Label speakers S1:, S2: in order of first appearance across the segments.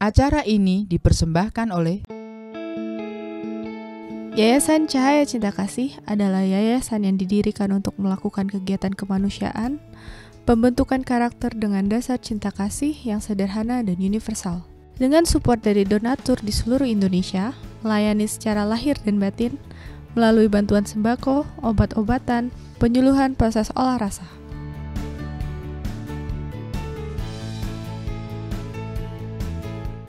S1: Acara ini dipersembahkan oleh
S2: Yayasan Cahaya Cinta Kasih adalah yayasan yang didirikan untuk melakukan kegiatan kemanusiaan, pembentukan karakter dengan dasar cinta kasih yang sederhana dan universal. Dengan support dari donatur di seluruh Indonesia, melayani secara lahir dan batin, melalui bantuan sembako, obat-obatan, penyuluhan proses olah rasa.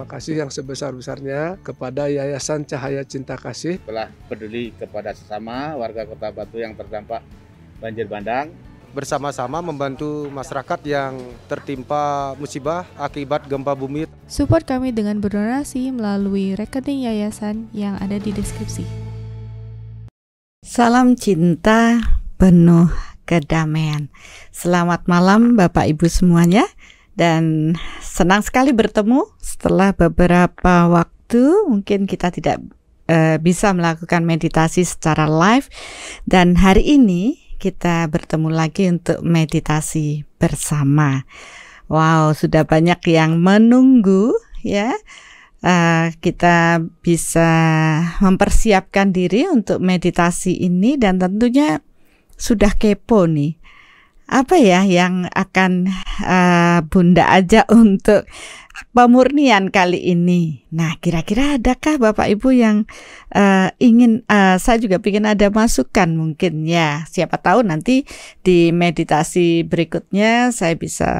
S3: Terima kasih yang sebesar-besarnya kepada Yayasan Cahaya Cinta Kasih
S4: telah peduli kepada sesama warga Kota Batu yang terdampak banjir bandang.
S5: Bersama-sama membantu masyarakat yang tertimpa musibah akibat gempa bumi.
S2: Support kami dengan berdonasi melalui rekening yayasan yang ada di deskripsi.
S6: Salam cinta penuh kedamaian. Selamat malam Bapak Ibu semuanya. Dan senang sekali bertemu setelah beberapa waktu mungkin kita tidak bisa melakukan meditasi secara live. Dan hari ini kita bertemu lagi untuk meditasi bersama. Wow, sudah banyak yang menunggu ya. Kita bisa mempersiapkan diri untuk meditasi ini dan tentunya sudah kepo nih. Apa ya yang akan Bunda ajak untuk pemurnian kali ini? Nah, kira-kira adakah Bapak Ibu yang ingin, saya juga ingin ada masukan mungkin ya. Siapa tahu nanti di meditasi berikutnya saya bisa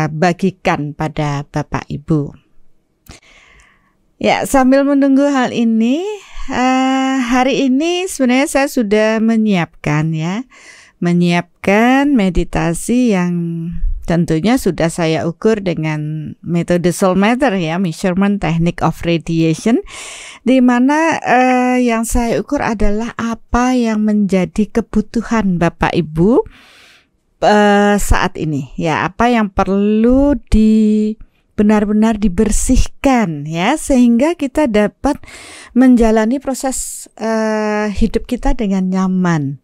S6: bagikan pada Bapak Ibu. Ya, sambil menunggu hal ini, hari ini sebenarnya saya sudah menyiapkan meditasi yang tentunya sudah saya ukur dengan metode Soul Matter ya, Measurement Technique of Radiation, di mana yang saya ukur adalah apa yang menjadi kebutuhan Bapak Ibu saat ini ya, apa yang perlu benar-benar dibersihkan ya, sehingga kita dapat menjalani proses hidup kita dengan nyaman.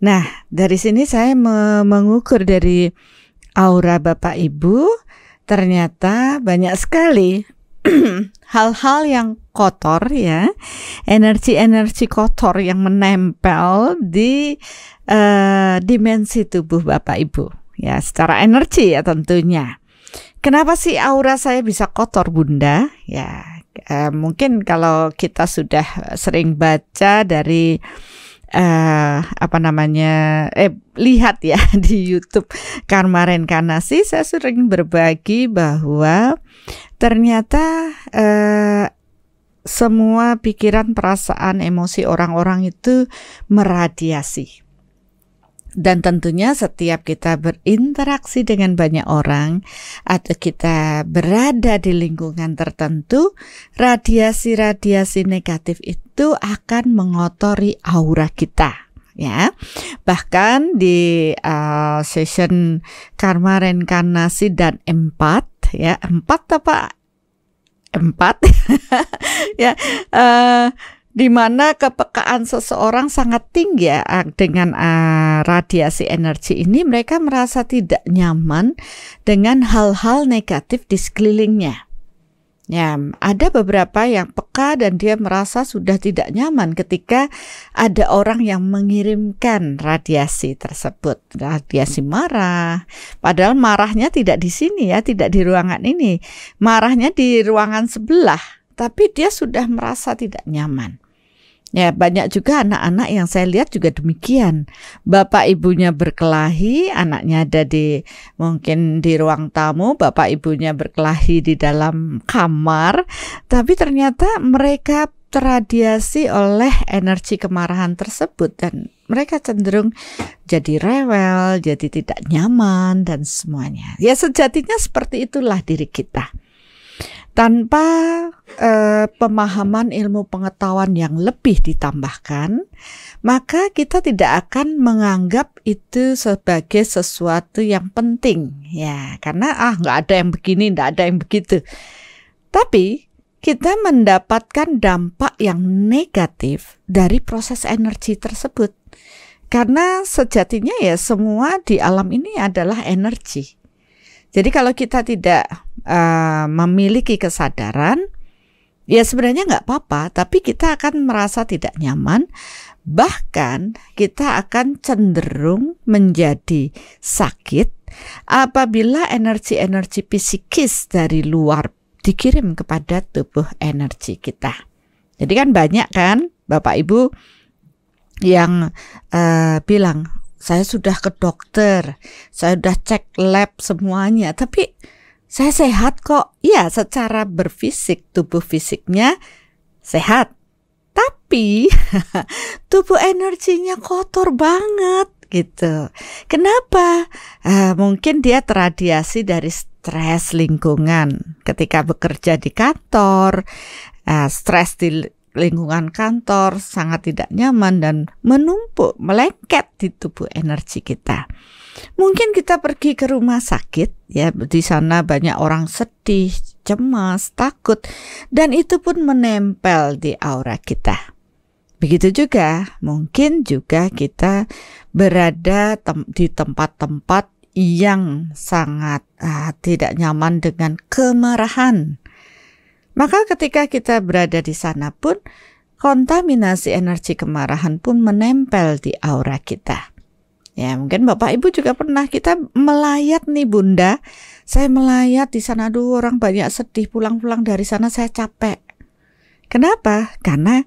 S6: Nah, dari sini saya mengukur dari aura Bapak Ibu, ternyata banyak sekali hal-hal yang kotor ya, energi-energi kotor yang menempel di dimensi tubuh Bapak Ibu ya, secara energi ya tentunya. Kenapa sih aura saya bisa kotor, Bunda? Ya, mungkin kalau kita sudah sering baca dari lihat ya di YouTube Karma Reinkarnasi, saya sering berbagi bahwa ternyata semua pikiran, perasaan, emosi orang-orang itu meradiasi. Dan tentunya setiap kita berinteraksi dengan banyak orang atau kita berada di lingkungan tertentu, radiasi-radiasi negatif itu akan mengotori aura kita ya. Bahkan di session Karma Reinkarnasi dan 4 ya, 4 ya, di mana kepekaan seseorang sangat tinggi ya, dengan radiasi energi ini, mereka merasa tidak nyaman dengan hal-hal negatif di sekelilingnya. Ya, ada beberapa yang peka dan dia merasa sudah tidak nyaman ketika ada orang yang mengirimkan radiasi tersebut, radiasi marah. Padahal marahnya tidak di sini ya, tidak di ruangan ini, marahnya di ruangan sebelah, tapi dia sudah merasa tidak nyaman. Ya, banyak juga anak-anak yang saya lihat juga demikian. Bapak ibunya berkelahi, anaknya ada mungkin di ruang tamu, bapak ibunya berkelahi di dalam kamar, tapi ternyata mereka terradiasi oleh energi kemarahan tersebut dan mereka cenderung jadi rewel, jadi tidak nyaman dan semuanya. Ya, sejatinya seperti itulah diri kita. Tanpa pemahaman ilmu pengetahuan yang lebih ditambahkan, maka kita tidak akan menganggap itu sebagai sesuatu yang penting ya, karena nggak ada yang begini, nggak ada yang begitu. Tapi kita mendapatkan dampak yang negatif dari proses energi tersebut, karena sejatinya ya semua di alam ini adalah energi. Jadi kalau kita tidak memiliki kesadaran, ya sebenarnya nggak apa-apa, tapi kita akan merasa tidak nyaman, bahkan kita akan cenderung menjadi sakit apabila energi-energi psikis dari luar dikirim kepada tubuh energi kita. Jadi kan banyak kan Bapak Ibu yang bilang, saya sudah ke dokter, saya sudah cek lab semuanya, tapi saya sehat kok. Ya, secara berfisik, tubuh fisiknya sehat. Tapi tubuh energinya kotor banget gitu. Kenapa? Mungkin dia terradiasi dari stres lingkungan. Ketika bekerja di kantor, stres di lingkungan kantor sangat tidak nyaman dan menumpuk, melengket di tubuh energi kita. Mungkin kita pergi ke rumah sakit, ya di sana banyak orang sedih, cemas, takut, dan itu pun menempel di aura kita. Begitu juga, mungkin juga kita berada di tempat-tempat yang sangat tidak nyaman dengan kemarahan. Maka ketika kita berada di sana pun, kontaminasi energi kemarahan pun menempel di aura kita. Ya, mungkin Bapak Ibu juga pernah, kita melayat nih Bunda, saya melayat di sana, aduh orang banyak sedih, pulang-pulang dari sana saya capek. Kenapa? Karena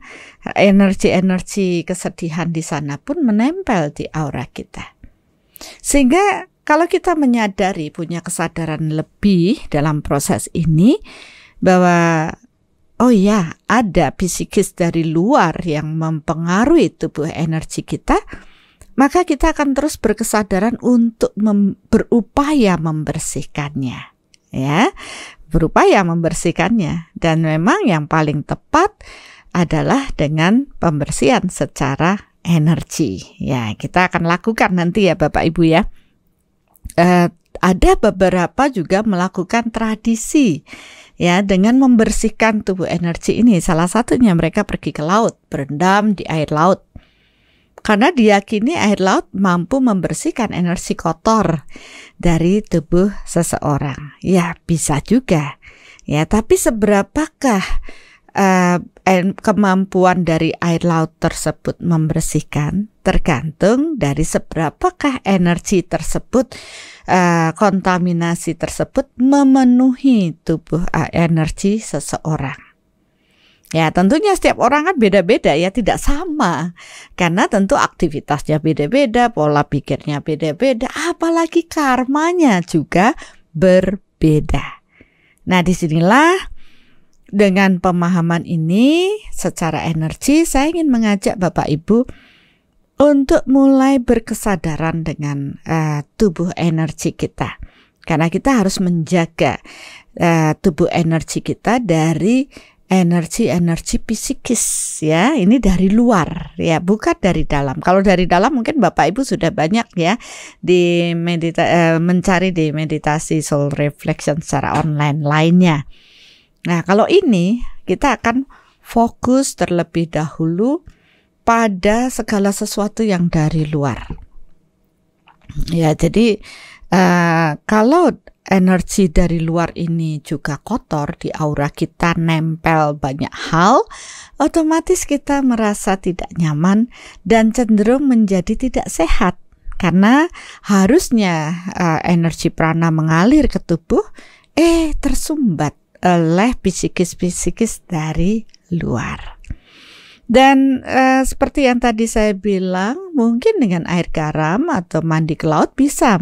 S6: energi-energi kesedihan di sana pun menempel di aura kita. Sehingga kalau kita menyadari, punya kesadaran lebih dalam proses ini, bahwa oh ya, ada psikis dari luar yang mempengaruhi tubuh energi kita, maka kita akan terus berkesadaran untuk berupaya membersihkannya, ya, berupaya membersihkannya. Dan memang yang paling tepat adalah dengan pembersihan secara energi. Ya, kita akan lakukan nanti ya Bapak Ibu ya. Ada beberapa juga melakukan tradisi, ya, dengan membersihkan tubuh energi ini. Salah satunya mereka pergi ke laut, berendam di air laut. Karena diyakini air laut mampu membersihkan energi kotor dari tubuh seseorang. Ya, bisa juga. Ya, tapi seberapakah kemampuan dari air laut tersebut membersihkan? Tergantung dari seberapakah energi tersebut, kontaminasi tersebut memenuhi tubuh energi seseorang. Ya, tentunya setiap orang kan beda-beda ya, tidak sama. Karena tentu aktivitasnya beda-beda, pola pikirnya beda-beda, apalagi karmanya juga berbeda. Nah, disinilah dengan pemahaman ini secara energi, saya ingin mengajak Bapak Ibu untuk mulai berkesadaran dengan tubuh energi kita. Karena kita harus menjaga tubuh energi kita dari energi-energi psikis, ya, ini dari luar, ya, bukan dari dalam. Kalau dari dalam mungkin Bapak Ibu sudah banyak ya di mencari di meditasi soul reflection secara online lainnya. Nah, kalau ini kita akan fokus terlebih dahulu pada segala sesuatu yang dari luar. Ya, jadi kalau energi dari luar ini juga kotor, di aura kita nempel banyak hal, otomatis kita merasa tidak nyaman dan cenderung menjadi tidak sehat. Karena harusnya energi prana mengalir ke tubuh, tersumbat oleh psikis-psikis dari luar. Dan seperti yang tadi saya bilang, mungkin dengan air garam atau mandi ke laut bisa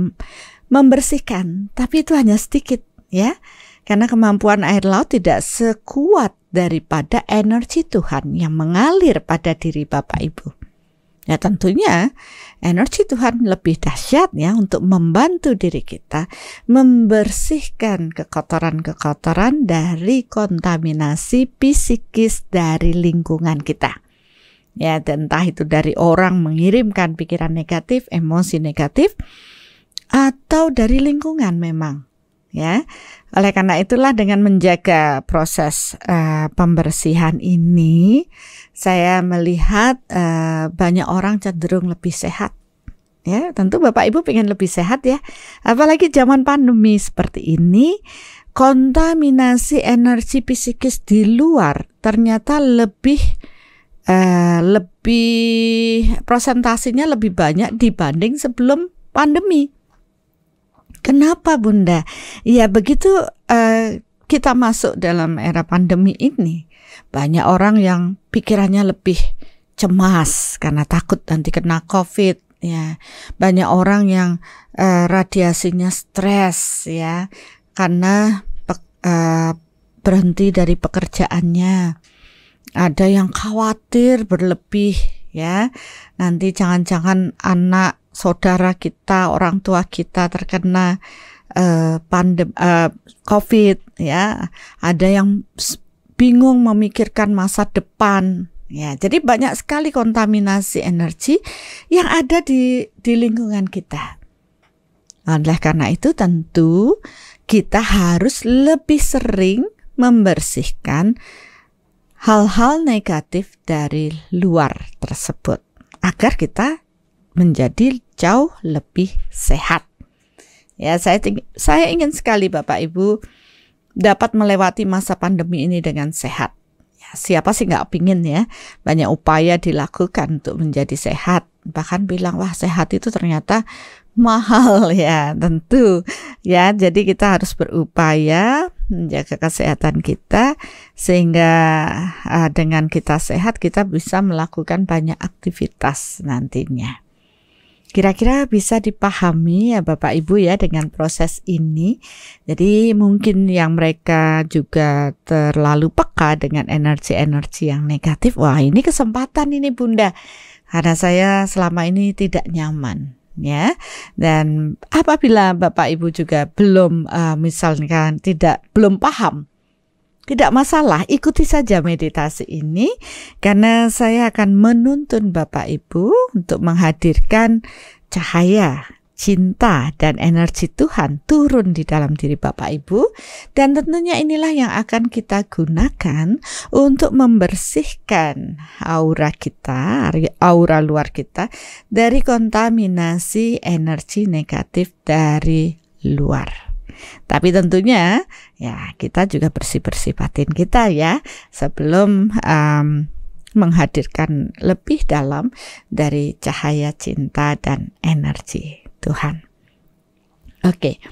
S6: membersihkan, tapi itu hanya sedikit ya, karena kemampuan air laut tidak sekuat daripada energi Tuhan yang mengalir pada diri Bapak Ibu. Ya, tentunya energi Tuhan lebih dahsyat ya untuk membantu diri kita membersihkan kekotoran-kekotoran dari kontaminasi psikis dari lingkungan kita. Ya, dan entah itu dari orang mengirimkan pikiran negatif, emosi negatif, atau dari lingkungan memang, ya. Oleh karena itulah dengan menjaga proses pembersihan ini, saya melihat banyak orang cenderung lebih sehat, Ya, tentu Bapak Ibu pengen lebih sehat ya. Apalagi zaman pandemi seperti ini, kontaminasi energi psikis di luar ternyata lebih prosentasinya lebih banyak dibanding sebelum pandemi. Kenapa Bunda? Ya begitu kita masuk dalam era pandemi ini, banyak orang yang pikirannya lebih cemas karena takut nanti kena COVID. Ya, banyak orang yang radiasinya stres ya karena berhenti dari pekerjaannya. Ada yang khawatir berlebih ya. Nanti jangan-jangan anak saudara kita, orang tua kita terkena COVID ya. Ada yang bingung memikirkan masa depan. Ya, jadi banyak sekali kontaminasi energi yang ada di lingkungan kita. Oleh karena itu tentu kita harus lebih sering membersihkan hal-hal negatif dari luar tersebut agar kita menjadi jauh lebih sehat. Ya, saya ingin sekali Bapak Ibu dapat melewati masa pandemi ini dengan sehat. Siapa sih nggak pingin ya, banyak upaya dilakukan untuk menjadi sehat, bahkan bilang wah sehat itu ternyata mahal ya, tentu ya. Jadi kita harus berupaya menjaga kesehatan kita sehingga dengan kita sehat kita bisa melakukan banyak aktivitas nantinya. Kira-kira bisa dipahami ya Bapak Ibu ya dengan proses ini. Jadi mungkin yang mereka juga terlalu peka dengan energi-energi yang negatif. Wah, ini kesempatan ini Bunda. Karena saya selama ini tidak nyaman ya. Dan apabila Bapak Ibu juga belum misalkan belum paham, tidak masalah, ikuti saja meditasi ini karena saya akan menuntun Bapak Ibu untuk menghadirkan cahaya, cinta, dan energi Tuhan turun di dalam diri Bapak Ibu. Dan tentunya inilah yang akan kita gunakan untuk membersihkan aura kita, aura luar kita dari kontaminasi energi negatif dari luar. Tapi tentunya ya kita juga bersih-bersih batin kita ya sebelum menghadirkan lebih dalam dari cahaya cinta dan energi Tuhan. Oke.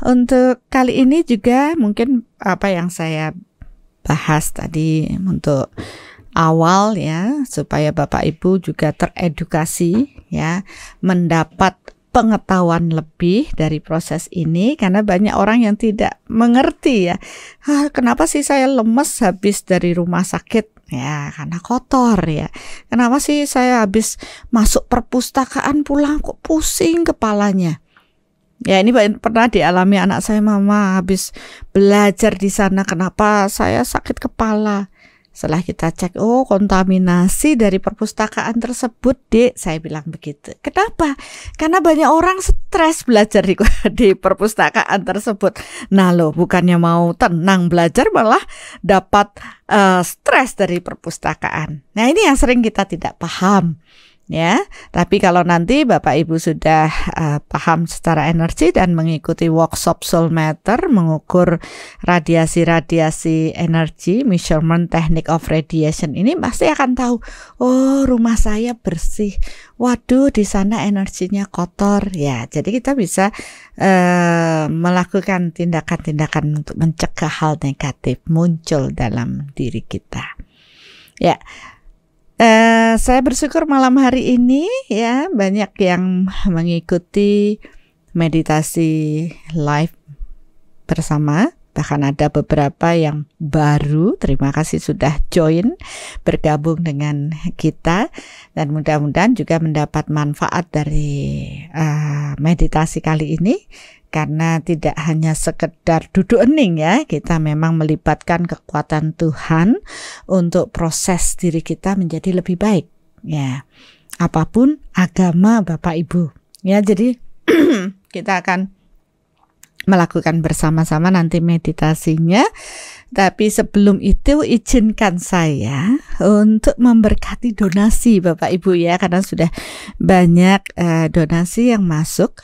S6: Untuk kali ini juga mungkin apa yang saya bahas tadi untuk awal ya, supaya Bapak Ibu juga teredukasi ya, mendapat pengetahuan lebih dari proses ini, karena banyak orang yang tidak mengerti ya. Kenapa sih saya lemes habis dari rumah sakit? Ya karena kotor ya. Kenapa sih saya habis masuk perpustakaan pulang kok pusing kepalanya? Ya ini pernah dialami anak saya, mama habis belajar di sana kenapa saya sakit kepala. Setelah kita cek, oh kontaminasi dari perpustakaan tersebut, Dek, saya bilang begitu. Kenapa? Karena banyak orang stres belajar di perpustakaan tersebut. Nah loh, bukannya mau tenang belajar malah dapat stres dari perpustakaan. Nah ini yang sering kita tidak paham. Ya, tapi kalau nanti Bapak Ibu sudah paham secara energi dan mengikuti workshop Soul Matter, mengukur radiasi-radiasi energi, measurement technique of radiation ini pasti akan tahu, oh rumah saya bersih, waduh di sana energinya kotor ya. Jadi kita bisa melakukan tindakan-tindakan untuk mencegah hal negatif muncul dalam diri kita. Ya. Saya bersyukur malam hari ini ya banyak yang mengikuti meditasi live bersama, bahkan ada beberapa yang baru. Terima kasih sudah join bergabung dengan kita dan mudah-mudahan juga mendapat manfaat dari meditasi kali ini. Karena tidak hanya sekedar duduk hening ya, kita memang melibatkan kekuatan Tuhan untuk proses diri kita menjadi lebih baik ya. Apapun agama Bapak Ibu ya, jadi kita akan melakukan bersama-sama nanti meditasinya. Tapi sebelum itu izinkan saya untuk memberkati donasi Bapak Ibu ya, karena sudah banyak donasi yang masuk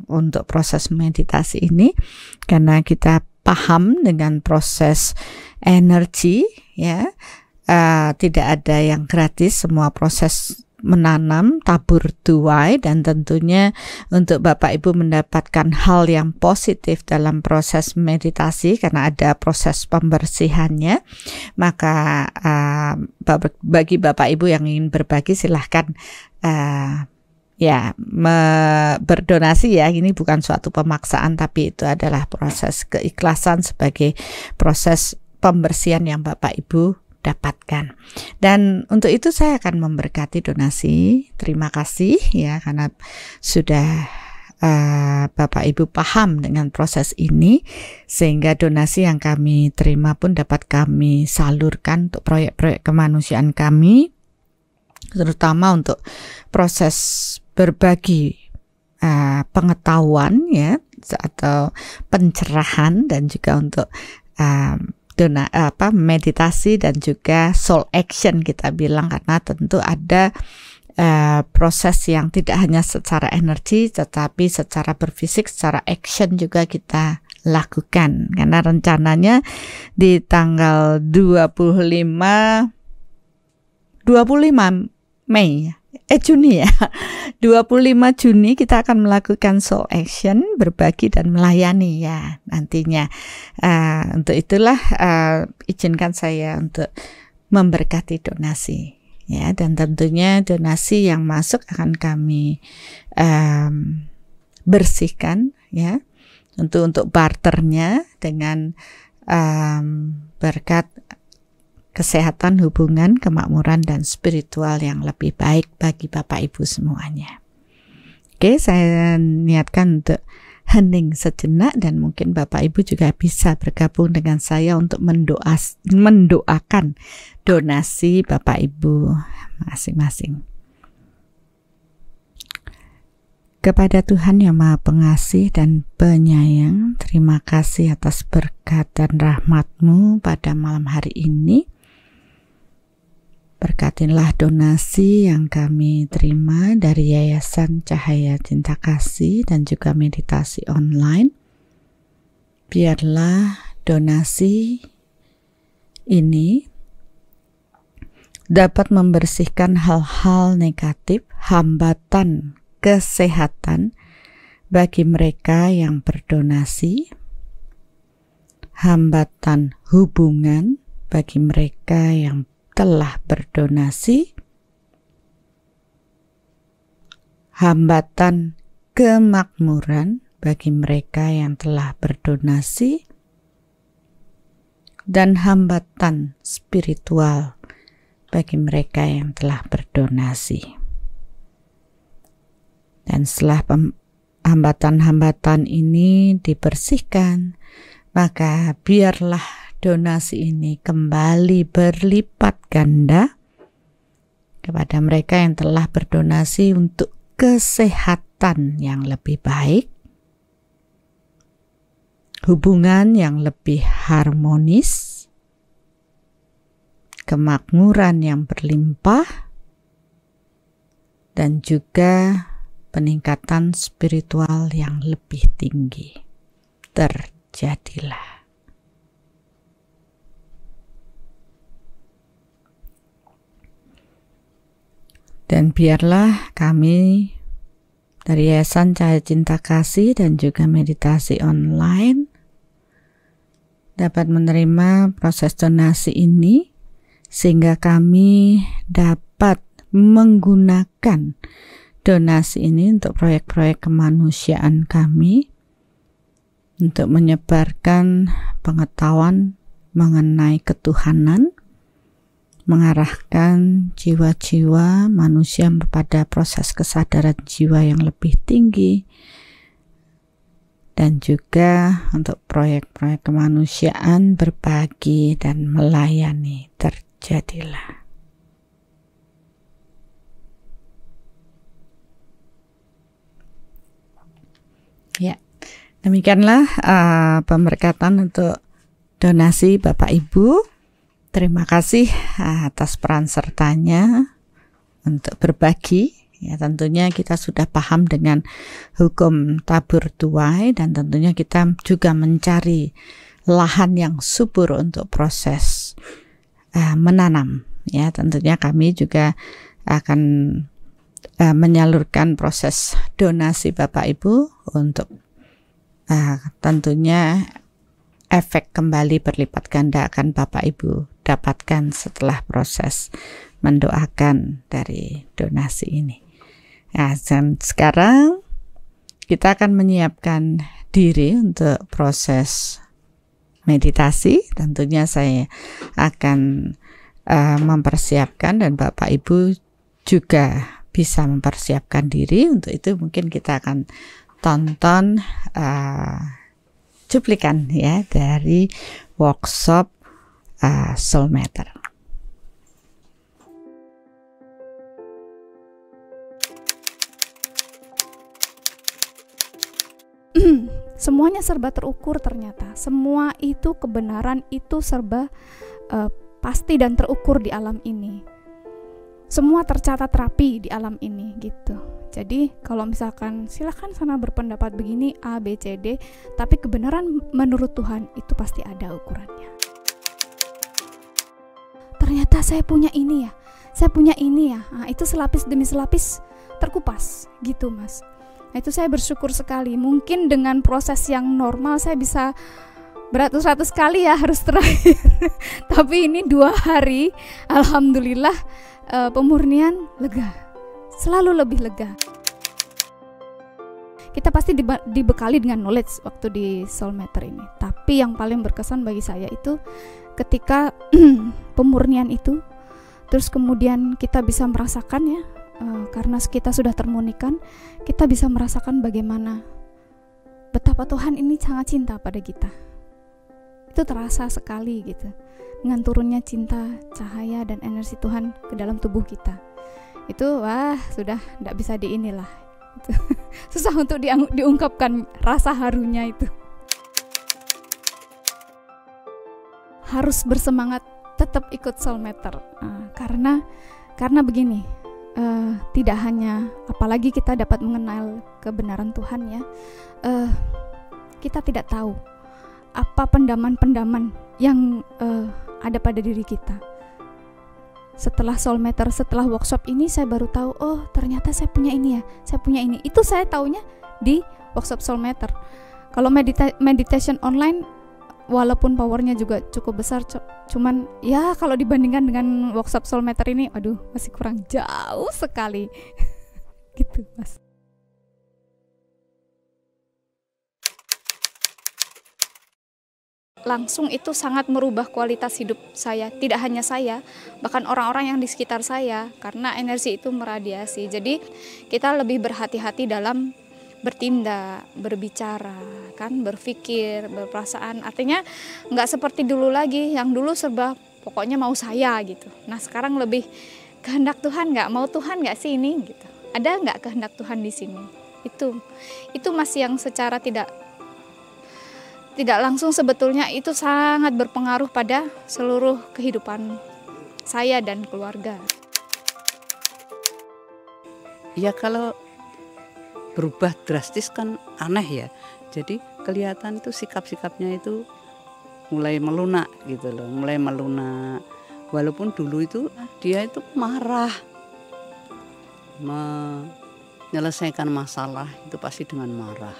S6: untuk proses meditasi ini, karena kita paham dengan proses energi ya, tidak ada yang gratis, semua proses menanam tabur tuai, dan tentunya untuk Bapak Ibu mendapatkan hal yang positif dalam proses meditasi karena ada proses pembersihannya, maka bagi Bapak Ibu yang ingin berbagi silahkan berdonasi ya. Ini bukan suatu pemaksaan, tapi itu adalah proses keikhlasan sebagai proses pembersihan yang Bapak Ibu dapatkan. Dan untuk itu saya akan memberkati donasi. Terima kasih ya, karena sudah Bapak Ibu paham dengan proses ini, sehingga donasi yang kami terima pun dapat kami salurkan untuk proyek-proyek kemanusiaan kami, terutama untuk proses berbagi pengetahuan ya, atau pencerahan, dan juga untuk meditasi dan juga soul action kita bilang, karena tentu ada proses yang tidak hanya secara energi tetapi secara berfisik, secara action juga kita lakukan, karena rencananya di tanggal 25 Mei Juni ya, 25 Juni kita akan melakukan soul action, berbagi dan melayani ya nantinya. Untuk itulah izinkan saya untuk memberkati donasi ya, dan tentunya donasi yang masuk akan kami bersihkan ya, untuk barternya dengan berkat kesehatan, hubungan, kemakmuran, dan spiritual yang lebih baik bagi Bapak Ibu semuanya. Oke, saya niatkan untuk hening sejenak, dan mungkin Bapak Ibu juga bisa bergabung dengan saya untuk mendoakan donasi Bapak Ibu masing-masing. Kepada Tuhan yang Maha Pengasih dan Penyayang, terima kasih atas berkat dan rahmat-Mu pada malam hari ini. Berkatinlah donasi yang kami terima dari Yayasan Cahaya Cinta Kasih dan juga meditasi online. Biarlah donasi ini dapat membersihkan hal-hal negatif, hambatan kesehatan bagi mereka yang berdonasi, hambatan hubungan bagi mereka yang telah berdonasi, hambatan kemakmuran bagi mereka yang telah berdonasi, dan hambatan spiritual bagi mereka yang telah berdonasi. Dan setelah hambatan-hambatan ini dibersihkan, maka biarlah donasi ini kembali berlipat ganda kepada mereka yang telah berdonasi untuk kesehatan yang lebih baik, hubungan yang lebih harmonis, kemakmuran yang berlimpah, dan juga peningkatan spiritual yang lebih tinggi. Terjadilah. Dan biarlah kami dari Yayasan Cahaya Cinta Kasih dan juga meditasi online dapat menerima proses donasi ini, sehingga kami dapat menggunakan donasi ini untuk proyek-proyek kemanusiaan kami, untuk menyebarkan pengetahuan mengenai ketuhanan, mengarahkan jiwa-jiwa manusia pada proses kesadaran jiwa yang lebih tinggi, dan juga untuk proyek-proyek kemanusiaan berbagi dan melayani. Terjadilah. Ya, Demikianlah pemberkatan untuk donasi Bapak Ibu. Terima kasih atas peran sertanya untuk berbagi. Ya, tentunya kita sudah paham dengan hukum tabur tuai dan tentunya kita juga mencari lahan yang subur untuk proses menanam. Ya, tentunya kami juga akan menyalurkan proses donasi Bapak Ibu untuk tentunya efek kembali berlipat ganda akan Bapak Ibu dapatkan setelah proses mendoakan dari donasi ini. Nah, dan sekarang kita akan menyiapkan diri untuk proses meditasi. Tentunya saya akan mempersiapkan dan Bapak Ibu juga bisa mempersiapkan diri. Untuk itu mungkin kita akan tonton cuplikan ya dari workshop Soul Matter.
S7: Semuanya serba terukur ternyata. Semua itu kebenaran itu serba pasti dan terukur di alam ini. Semua tercatat rapi di alam ini gitu. Jadi kalau misalkan silakan sana berpendapat begini A, B, C, D, tapi kebenaran menurut Tuhan itu pasti ada ukurannya. Ternyata saya punya ini ya. Saya punya ini ya. Nah, itu selapis demi selapis terkupas gitu, Mas. Nah, itu saya bersyukur sekali. Mungkin dengan proses yang normal saya bisa beratus-ratus kali ya harus terakhir. Tapi ini 2 hari, alhamdulillah pemurnian lega. Selalu lebih lega. Kita pasti dibekali dengan knowledge waktu di Soul Matter ini. Tapi yang paling berkesan bagi saya itu ketika pemurnian itu, terus kemudian kita bisa merasakan ya, karena kita sudah termurnikan, kita bisa merasakan bagaimana betapa Tuhan ini sangat cinta pada kita. Itu terasa sekali gitu, dengan turunnya cinta, cahaya dan energi Tuhan ke dalam tubuh kita. Itu wah sudah tidak bisa diinilah. Susah untuk diungkapkan rasa harunya itu. Harus bersemangat tetap ikut Soul Matter, karena begini. Tidak hanya, apalagi kita dapat mengenal kebenaran Tuhan ya, kita tidak tahu apa pendaman-pendaman yang ada pada diri kita. Setelah Soul Matter, setelah workshop ini saya baru tahu, oh ternyata saya punya ini ya, saya punya ini. Itu saya taunya di workshop Soul Matter. Kalau meditation online, walaupun powernya juga cukup besar, cuman ya kalau dibandingkan dengan workshop Soul Matter ini, aduh masih kurang jauh sekali. Gitu, Mas. Langsung itu sangat merubah kualitas hidup saya. Tidak hanya saya, bahkan orang-orang yang di sekitar saya, karena energi itu meradiasi. Jadi kita lebih berhati-hati dalam bertindak, berbicara, kan, berpikir, berperasaan. Artinya nggak seperti dulu lagi, yang dulu serba pokoknya mau saya gitu. Nah sekarang lebih kehendak Tuhan nggak, mau Tuhan nggak sih ini gitu. Ada nggak kehendak Tuhan di sini? Itu masih yang secara tidak langsung sebetulnya itu sangat berpengaruh pada seluruh kehidupan saya dan keluarga.
S8: Ya kalau berubah drastis kan aneh ya. Jadi kelihatan tuh sikap-sikapnya itu mulai melunak gitu loh, mulai melunak. Walaupun dulu itu dia itu marah, menyelesaikan masalah itu pasti dengan marah,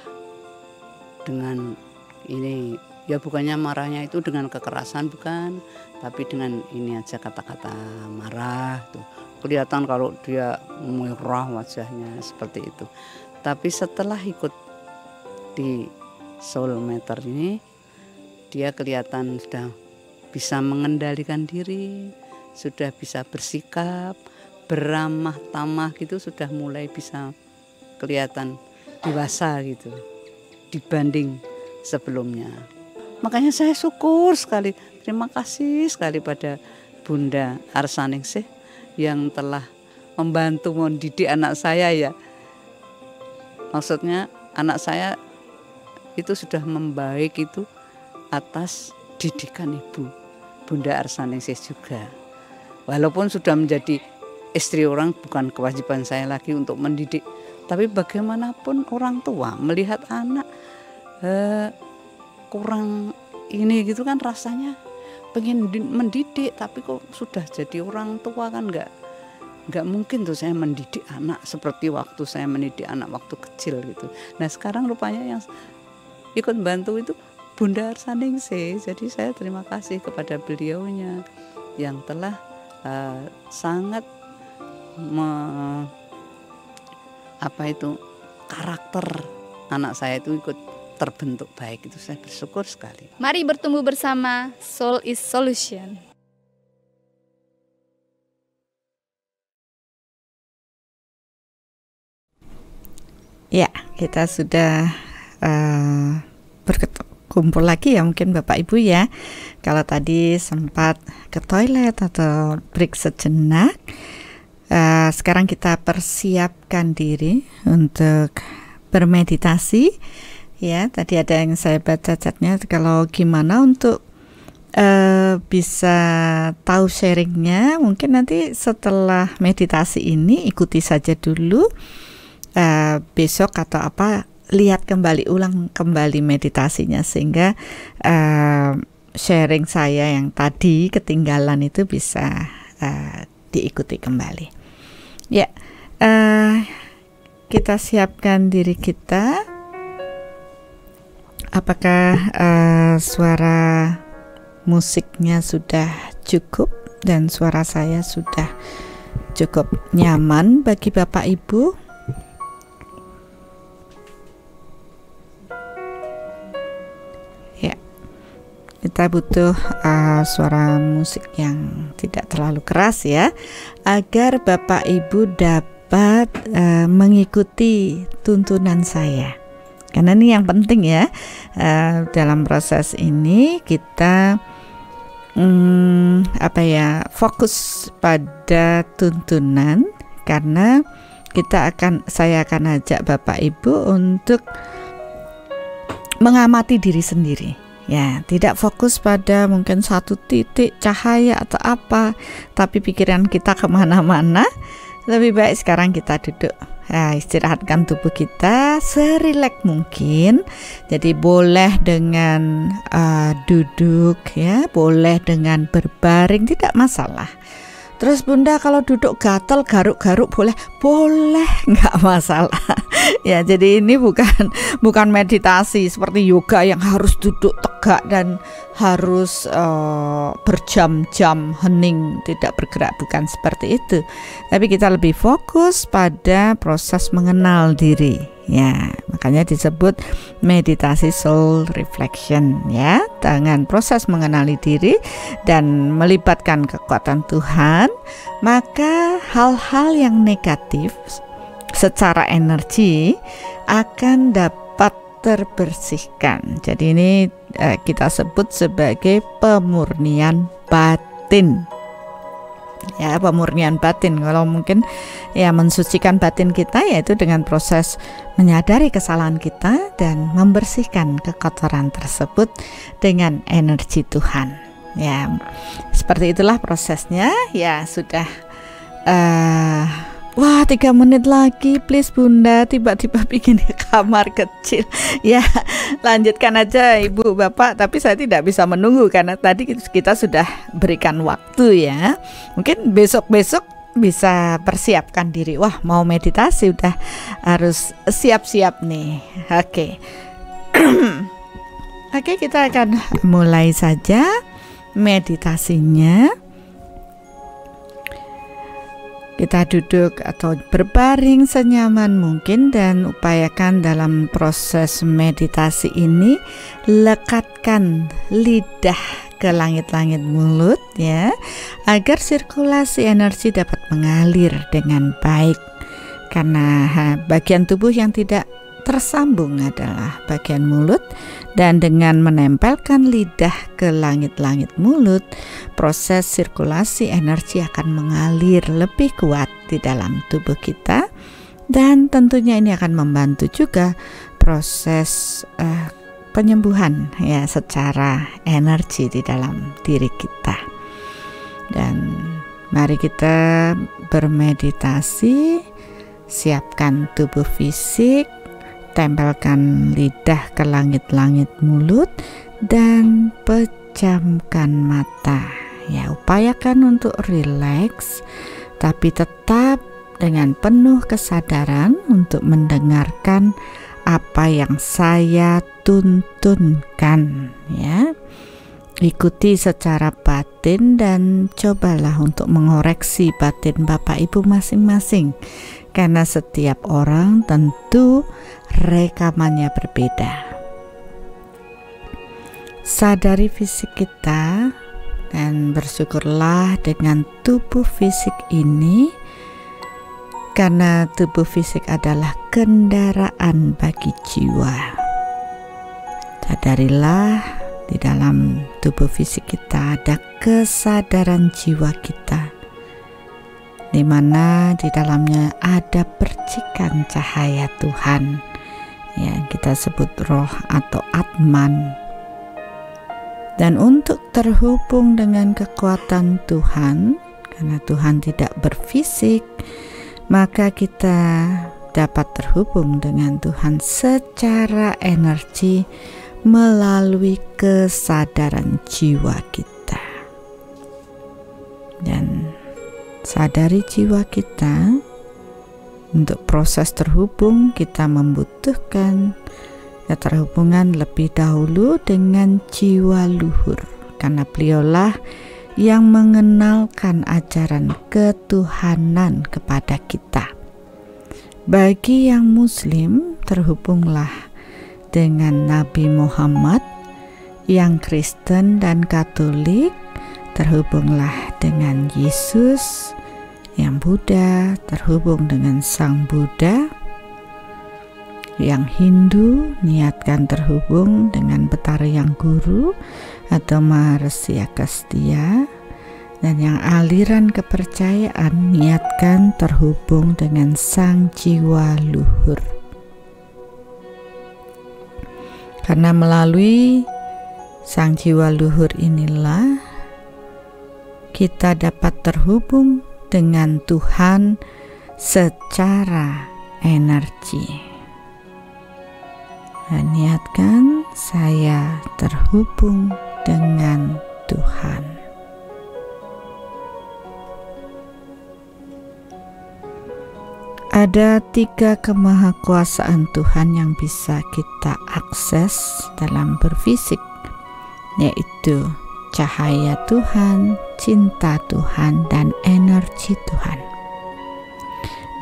S8: dengan ini ya, bukannya marahnya itu dengan kekerasan bukan, tapi dengan ini aja, kata-kata marah tuh kelihatan kalau dia merah wajahnya seperti itu. Tapi setelah ikut di Soul Matter ini, dia kelihatan sudah bisa mengendalikan diri, sudah bisa bersikap, beramah tamah gitu, sudah mulai bisa kelihatan dewasa gitu dibanding sebelumnya. Makanya saya syukur sekali, terima kasih sekali pada Bunda Arsaningsih yang telah membantu mendidik anak saya ya. Maksudnya anak saya itu sudah membaik itu atas didikan Ibu Bunda Arsaningsih juga. Walaupun sudah menjadi istri orang, bukan kewajiban saya lagi untuk mendidik, tapi bagaimanapun orang tua melihat anak kurang ini gitu kan, rasanya pengen mendidik, tapi kok sudah jadi orang tua kan nggak mungkin tuh saya mendidik anak seperti waktu saya mendidik anak waktu kecil gitu. Nah sekarang rupanya yang ikut bantu itu Bunda Arsaningsih. Jadi saya terima kasih kepada beliaunya yang telah sangat karakter anak saya itu ikut terbentuk baik. Itu saya bersyukur sekali.
S9: Mari bertumbuh bersama, Soul is Solution.
S6: Ya, kita sudah berkumpul lagi ya mungkin Bapak Ibu ya. Kalau tadi sempat ke toilet atau break sejenak, sekarang kita persiapkan diri untuk bermeditasi. Ya, tadi ada yang saya baca chatnya, kalau gimana untuk bisa tahu sharingnya, mungkin nanti setelah meditasi ini ikuti saja dulu. Besok atau apa, lihat ulang kembali meditasinya, sehingga sharing saya yang tadi ketinggalan itu bisa diikuti kembali. Ya, kita siapkan diri kita. Apakah suara musiknya sudah cukup dan suara saya sudah cukup nyaman bagi Bapak Ibu? Ya, kita butuh suara musik yang tidak terlalu keras ya, agar Bapak Ibu dapat mengikuti tuntunan saya. Karena ini yang penting ya, dalam proses ini kita fokus pada tuntunan, karena saya akan ajak Bapak Ibu untuk mengamati diri sendiri. Ya, tidak fokus pada mungkin satu titik cahaya atau apa, tapi pikiran kita kemana-mana. Lebih baik sekarang kita duduk, istirahatkan tubuh kita serileks mungkin. Jadi boleh dengan duduk ya, boleh dengan berbaring, tidak masalah. Terus Bunda kalau duduk gatel garuk-garuk boleh, nggak masalah. Ya, jadi ini bukan meditasi seperti yoga yang harus duduk tegak dan harus berjam-jam hening tidak bergerak, bukan seperti itu. Tapi kita lebih fokus pada proses mengenal diri. Ya, makanya disebut meditasi soul reflection ya, dengan proses mengenali diri dan melibatkan kekuatan Tuhan, maka hal-hal yang negatif secara energi akan dapat terbersihkan. Jadi ini kita sebut sebagai pemurnian batin. Ya, pemurnian batin. Kalau mungkin ya mensucikan batin kita, yaitu dengan proses menyadari kesalahan kita dan membersihkan kekotoran tersebut dengan energi Tuhan. Ya, seperti itulah prosesnya. Ya, sudah 3 menit lagi, please Bunda, tiba-tiba bikin kamar kecil. Ya, lanjutkan aja Ibu Bapak, tapi saya tidak bisa menunggu karena tadi kita sudah berikan waktu ya. Mungkin besok-besok bisa persiapkan diri. Wah, mau meditasi udah harus siap-siap nih. Oke. Oke, kita akan mulai saja meditasinya. Kita duduk atau berbaring senyaman mungkin dan upayakan dalam proses meditasi ini lekatkan lidah ke langit-langit mulut ya, agar sirkulasi energi dapat mengalir dengan baik. Karena bagian tubuh yang tidak tersambung adalah bagian mulut, dan dengan menempelkan lidah ke langit-langit mulut, proses sirkulasi energi akan mengalir lebih kuat di dalam tubuh kita, dan tentunya ini akan membantu juga proses penyembuhan ya secara energi di dalam diri kita. Dan mari kita bermeditasi, siapkan tubuh fisik, tempelkan lidah ke langit-langit mulut, dan pejamkan mata. Ya, upayakan untuk rileks, tapi tetap dengan penuh kesadaran untuk mendengarkan apa yang saya tuntunkan. Ya, ikuti secara batin dan cobalah untuk mengoreksi batin Bapak Ibu masing-masing, karena setiap orang tentu rekamannya berbeda. Sadari fisik kita dan bersyukurlah dengan tubuh fisik ini, karena tubuh fisik adalah kendaraan bagi jiwa. Sadarilah di dalam tubuh fisik kita ada kesadaran jiwa kita, di mana di dalamnya ada percikan cahaya Tuhan yang kita sebut roh atau Atman. Dan untuk terhubung dengan kekuatan Tuhan, karena Tuhan tidak berfisik, maka kita dapat terhubung dengan Tuhan secara energi melalui kesadaran jiwa kita. Dan sadari jiwa kita, untuk proses terhubung kita membutuhkan keterhubungan lebih dahulu dengan jiwa luhur, karena beliaulah yang mengenalkan ajaran ketuhanan kepada kita. Bagi yang muslim, terhubunglah dengan Nabi Muhammad. Yang Kristen dan Katolik, terhubunglah dengan Yesus. Yang Buddha, terhubung dengan Sang Buddha. Yang Hindu, niatkan terhubung dengan Betara Yang Guru atau Maharsi Agastya. Dan yang aliran kepercayaan, niatkan terhubung dengan Sang Jiwa Luhur. Karena melalui Sang Jiwa Luhur inilah kita dapat terhubung dengan Tuhan secara energi. Dan niatkan saya terhubung dengan Tuhan. Ada 3 kemahakuasaan Tuhan yang bisa kita akses dalam berfisik, yaitu cahaya Tuhan, cinta Tuhan, dan energi Tuhan.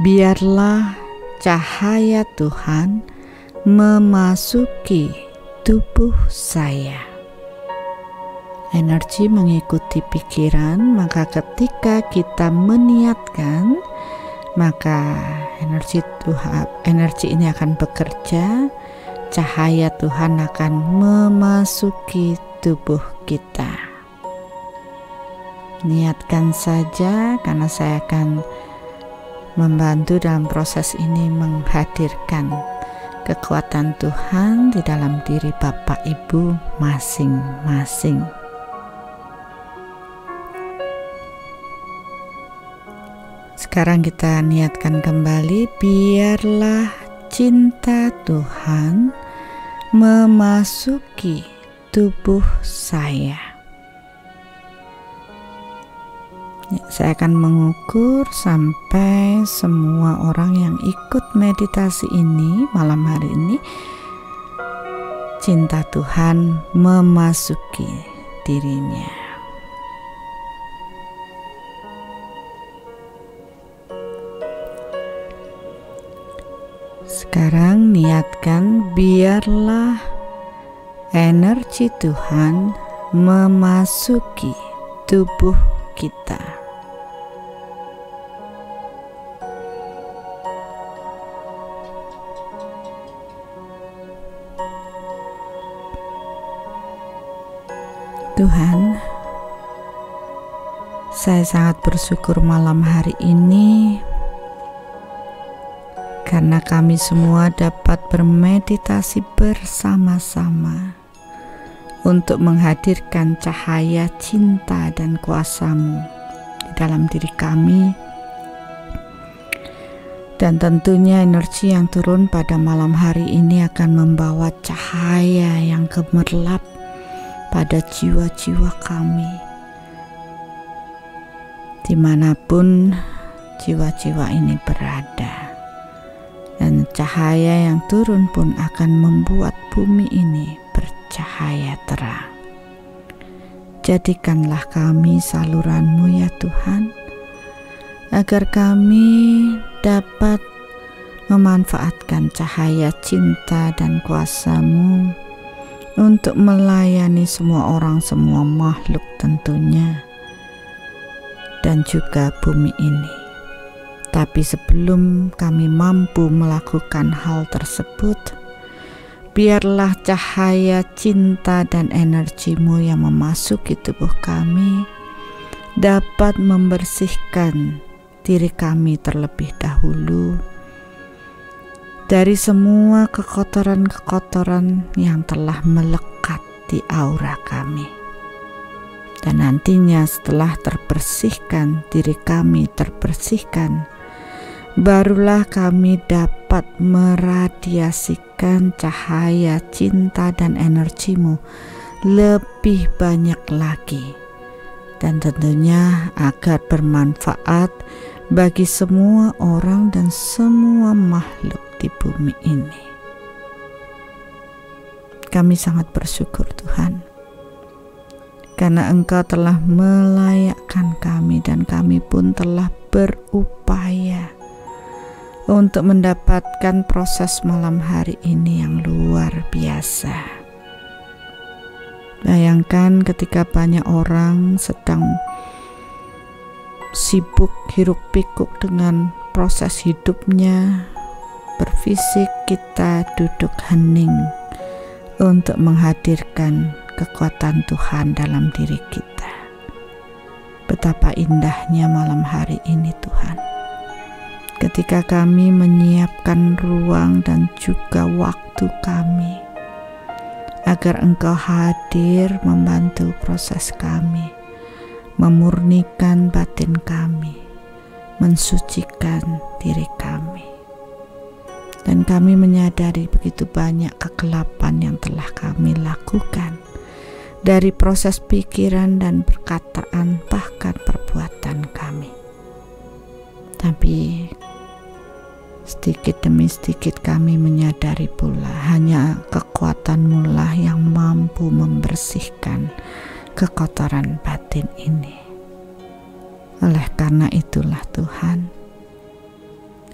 S6: Biarlah cahaya Tuhan memasuki tubuh saya. Energi mengikuti pikiran, maka ketika kita meniatkan, maka energi ini akan bekerja. Cahaya Tuhan akan memasuki tubuh kita. Niatkan saja, karena saya akan membantu dalam proses ini menghadirkan kekuatan Tuhan di dalam diri Bapak Ibu masing-masing. Sekarang kita niatkan kembali, biarlah cinta Tuhan memasuki tubuh saya. Saya akan mengukur sampai semua orang yang ikut meditasi ini malam hari ini, cinta Tuhan memasuki dirinya. Sekarang niatkan, biarlah energi Tuhan memasuki tubuh kita. Tuhan, saya sangat bersyukur malam hari ini karena kami semua dapat bermeditasi bersama-sama untuk menghadirkan cahaya cinta dan kuasa-Mu di dalam diri kami. Dan tentunya energi yang turun pada malam hari ini akan membawa cahaya yang gemerlap pada jiwa-jiwa kami, dimanapun jiwa-jiwa ini berada. Dan cahaya yang turun pun akan membuat bumi ini bercahaya terang. Jadikanlah kami saluran-Mu ya Tuhan, agar kami dapat memanfaatkan cahaya cinta dan kuasa-Mu untuk melayani semua orang, semua makhluk tentunya, dan juga bumi ini. Tapi sebelum kami mampu melakukan hal tersebut, biarlah cahaya cinta dan energi-Mu yang memasuki tubuh kami dapat membersihkan diri kami terlebih dahulu dari semua kekotoran-kekotoran yang telah melekat di aura kami. Dan nantinya setelah terbersihkan, diri kami terbersihkan, barulah kami dapat meradiasikan cahaya cinta dan energi-Mu lebih banyak lagi, dan tentunya agar bermanfaat bagi semua orang dan semua makhluk di bumi ini. Kami sangat bersyukur Tuhan, karena Engkau telah melayakkan kami, dan kami pun telah berupaya untuk mendapatkan proses malam hari ini yang luar biasa. Bayangkan ketika banyak orang sedang sibuk hiruk pikuk dengan proses hidupnya, berfisik, kita duduk hening untuk menghadirkan kekuatan Tuhan dalam diri kita. Betapa indahnya malam hari ini Tuhan, ketika kami menyiapkan ruang dan juga waktu kami agar Engkau hadir membantu proses kami, memurnikan batin kami, mensucikan diri kami. Dan kami menyadari begitu banyak kegelapan yang telah kami lakukan, dari proses pikiran dan perkataan, bahkan perbuatan kami. Tapi sedikit demi sedikit kami menyadari pula hanya kekuatan-Mu lah yang mampu membersihkan kekotoran batin ini. Oleh karena itulah Tuhan,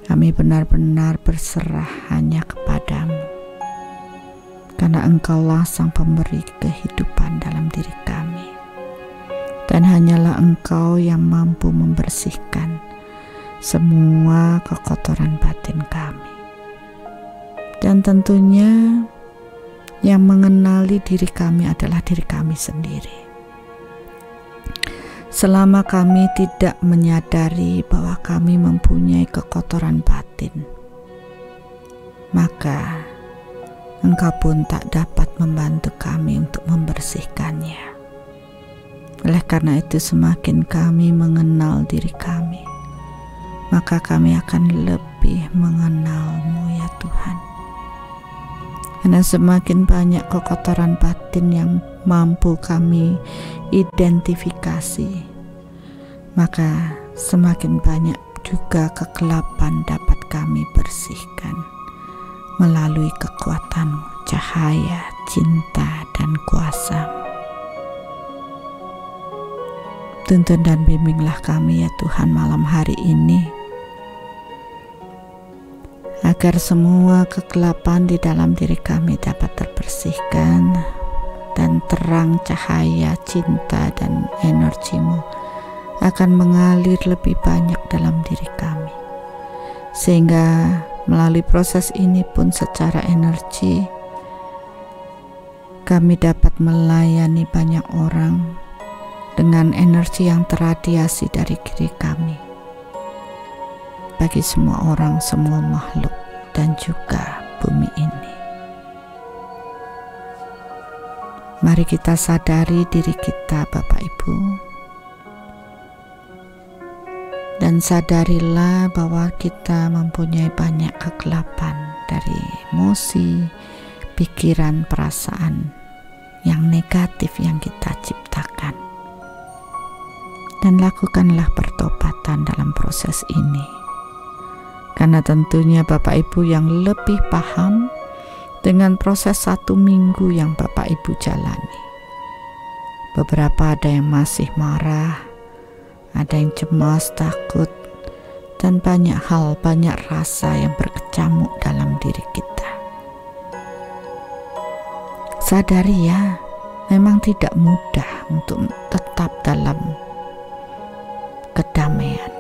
S6: kami benar-benar berserah hanya kepada-Mu, karena Engkaulah sang pemberi kehidupan dalam diri kami, dan hanyalah Engkau yang mampu membersihkan semua kekotoran batin kami. Dan tentunya yang mengenali diri kami adalah diri kami sendiri. Selama kami tidak menyadari bahwa kami mempunyai kekotoran batin, maka Engkau pun tak dapat membantu kami untuk membersihkannya. Oleh karena itu, semakin kami mengenal diri kami, maka kami akan lebih mengenal-Mu ya Tuhan. Karena semakin banyak kekotoran batin yang mampu kami identifikasi, maka semakin banyak juga kegelapan dapat kami bersihkan melalui kekuatan-Mu, cahaya, cinta, dan kuasa-Mu. Tuntun dan bimbinglah kami ya Tuhan malam hari ini, agar semua kegelapan di dalam diri kami dapat terbersihkan, dan terang cahaya cinta dan energi-Mu akan mengalir lebih banyak dalam diri kami, sehingga melalui proses ini pun secara energi kami dapat melayani banyak orang dengan energi yang terradiasi dari diri kami, bagi semua orang, semua makhluk dan juga bumi ini. Mari kita sadari diri kita, Bapak Ibu, dan sadarilah bahwa kita mempunyai banyak kegelapan dari emosi, pikiran, perasaan yang negatif yang kita ciptakan. Dan lakukanlah pertobatan dalam proses ini. Karena tentunya Bapak Ibu yang lebih paham dengan proses 1 minggu yang Bapak Ibu jalani. Beberapa ada yang masih marah, ada yang cemas, takut, dan banyak hal, banyak rasa yang berkecamuk dalam diri kita. Sadari ya, memang tidak mudah untuk tetap dalam kedamaian.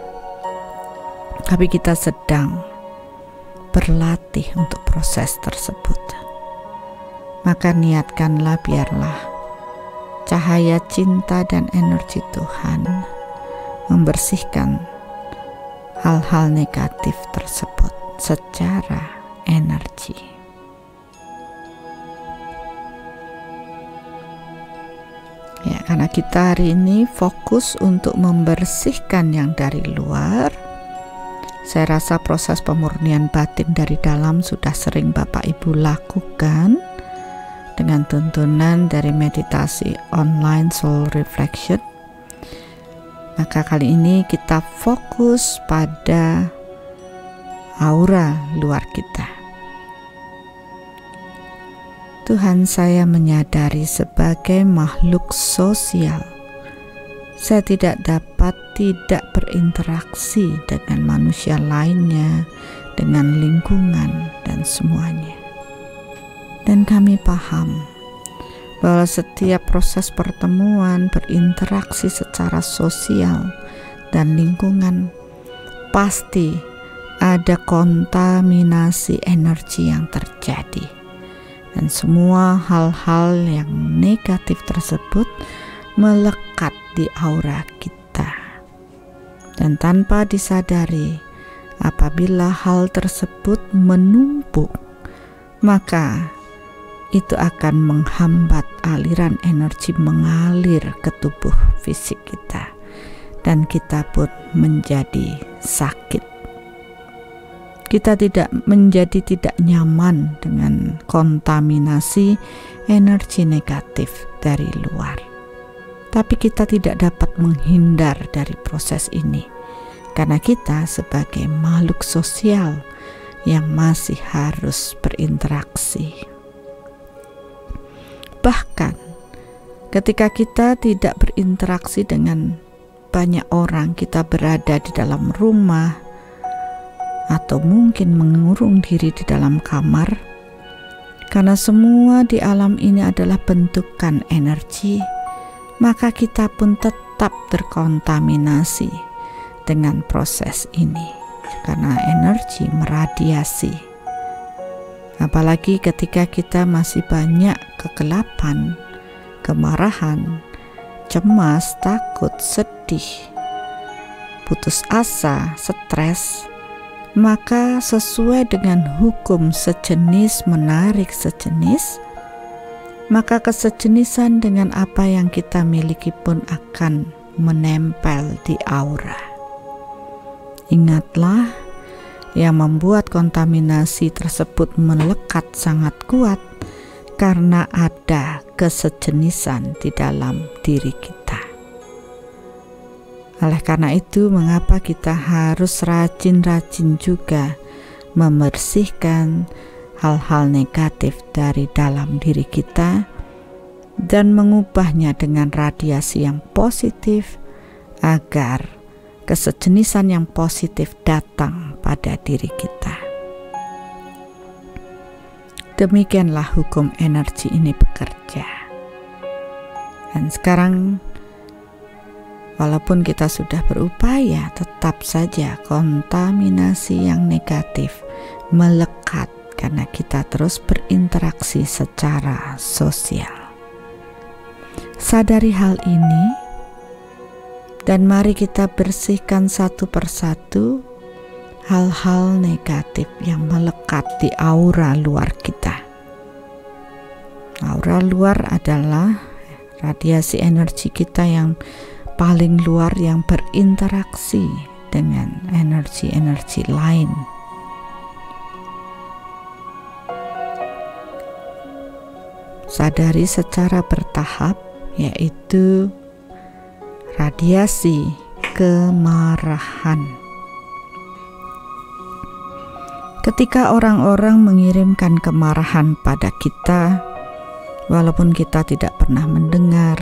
S6: Tapi kita sedang berlatih untuk proses tersebut. Maka niatkanlah, biarlah cahaya cinta dan energi Tuhan membersihkan hal-hal negatif tersebut secara energi. Ya, karena kita hari ini fokus untuk membersihkan yang dari luar. Saya rasa proses pemurnian batin dari dalam sudah sering Bapak Ibu lakukan dengan tuntunan dari meditasi online Soul Reflection. Maka kali ini kita fokus pada aura luar kita. Tuhan, saya menyadari sebagai makhluk sosial, saya tidak dapat tidak berinteraksi dengan manusia lainnya, dengan lingkungan dan semuanya. Dan kami paham bahwa setiap proses pertemuan, berinteraksi secara sosial dan lingkungan pasti ada kontaminasi energi yang terjadi. Dan semua hal-hal yang negatif tersebut melekat di aura kita. Dan tanpa disadari, apabila hal tersebut menumpuk, maka itu akan menghambat aliran energi mengalir ke tubuh fisik kita, dan kita pun menjadi sakit. Kita tidak nyaman dengan kontaminasi energi negatif dari luar. Tapi kita tidak dapat menghindar dari proses ini, karena kita sebagai makhluk sosial yang masih harus berinteraksi. Bahkan ketika kita tidak berinteraksi dengan banyak orang, kita berada di dalam rumah atau mungkin mengurung diri di dalam kamar, karena semua di alam ini adalah bentukan energi, maka kita pun tetap terkontaminasi dengan proses ini, karena energi meradiasi. Apalagi ketika kita masih banyak kegelapan, kemarahan, cemas, takut, sedih, putus asa, stres, maka sesuai dengan hukum sejenis menarik sejenis, maka kesejenisan dengan apa yang kita miliki pun akan menempel di aura. Ingatlah, yang membuat kontaminasi tersebut melekat sangat kuat karena ada kesejenisan di dalam diri kita. Oleh karena itu, mengapa kita harus rajin-rajin juga membersihkan hal-hal negatif dari dalam diri kita dan mengubahnya dengan radiasi yang positif agar kesejenisan yang positif datang pada diri kita. Demikianlah hukum energi ini bekerja. Dan sekarang, walaupun kita sudah berupaya, tetap saja kontaminasi yang negatif melekat karena kita terus berinteraksi secara sosial. Sadari hal ini dan mari kita bersihkan satu persatu hal-hal negatif yang melekat di aura luar kita. Aura luar adalah radiasi energi kita yang paling luar yang berinteraksi dengan energi-energi lain. Sadari secara bertahap, yaitu radiasi kemarahan. Ketika orang-orang mengirimkan kemarahan pada kita, walaupun kita tidak pernah mendengar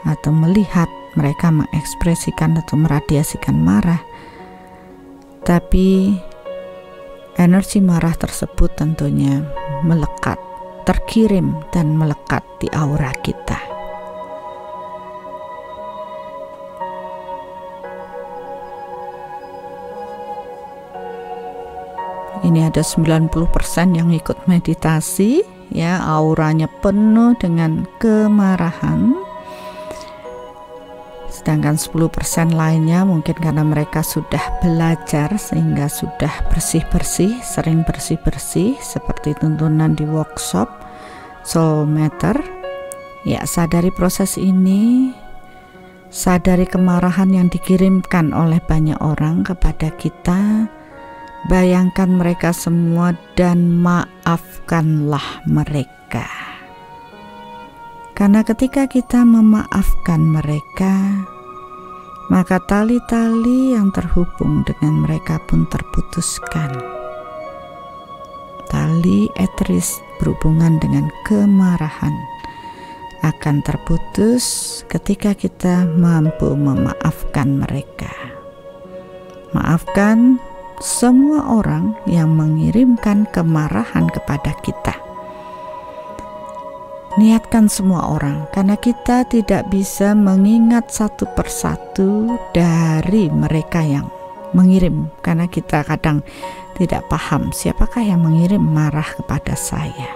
S6: atau melihat mereka mengekspresikan atau meradiasikan marah, tapi energi marah tersebut tentunya melekat, terkirim dan melekat di aura kita. Ini ada 90% yang ikut meditasi, ya, auranya penuh dengan kemarahan. Sedangkan 10% lainnya mungkin karena mereka sudah belajar sehingga sudah bersih-bersih, sering bersih-bersih seperti tuntunan di workshop Soul Matter. Ya, sadari proses ini, sadari kemarahan yang dikirimkan oleh banyak orang kepada kita. Bayangkan mereka semua dan maafkanlah mereka. Karena ketika kita memaafkan mereka, maka tali-tali yang terhubung dengan mereka pun terputuskan. Tali eteris berhubungan dengan kemarahan akan terputus ketika kita mampu memaafkan mereka. Maafkan semua orang yang mengirimkan kemarahan kepada kita. Niatkan semua orang, karena kita tidak bisa mengingat satu persatu dari mereka yang mengirim, karena kita kadang tidak paham siapakah yang mengirim marah kepada saya.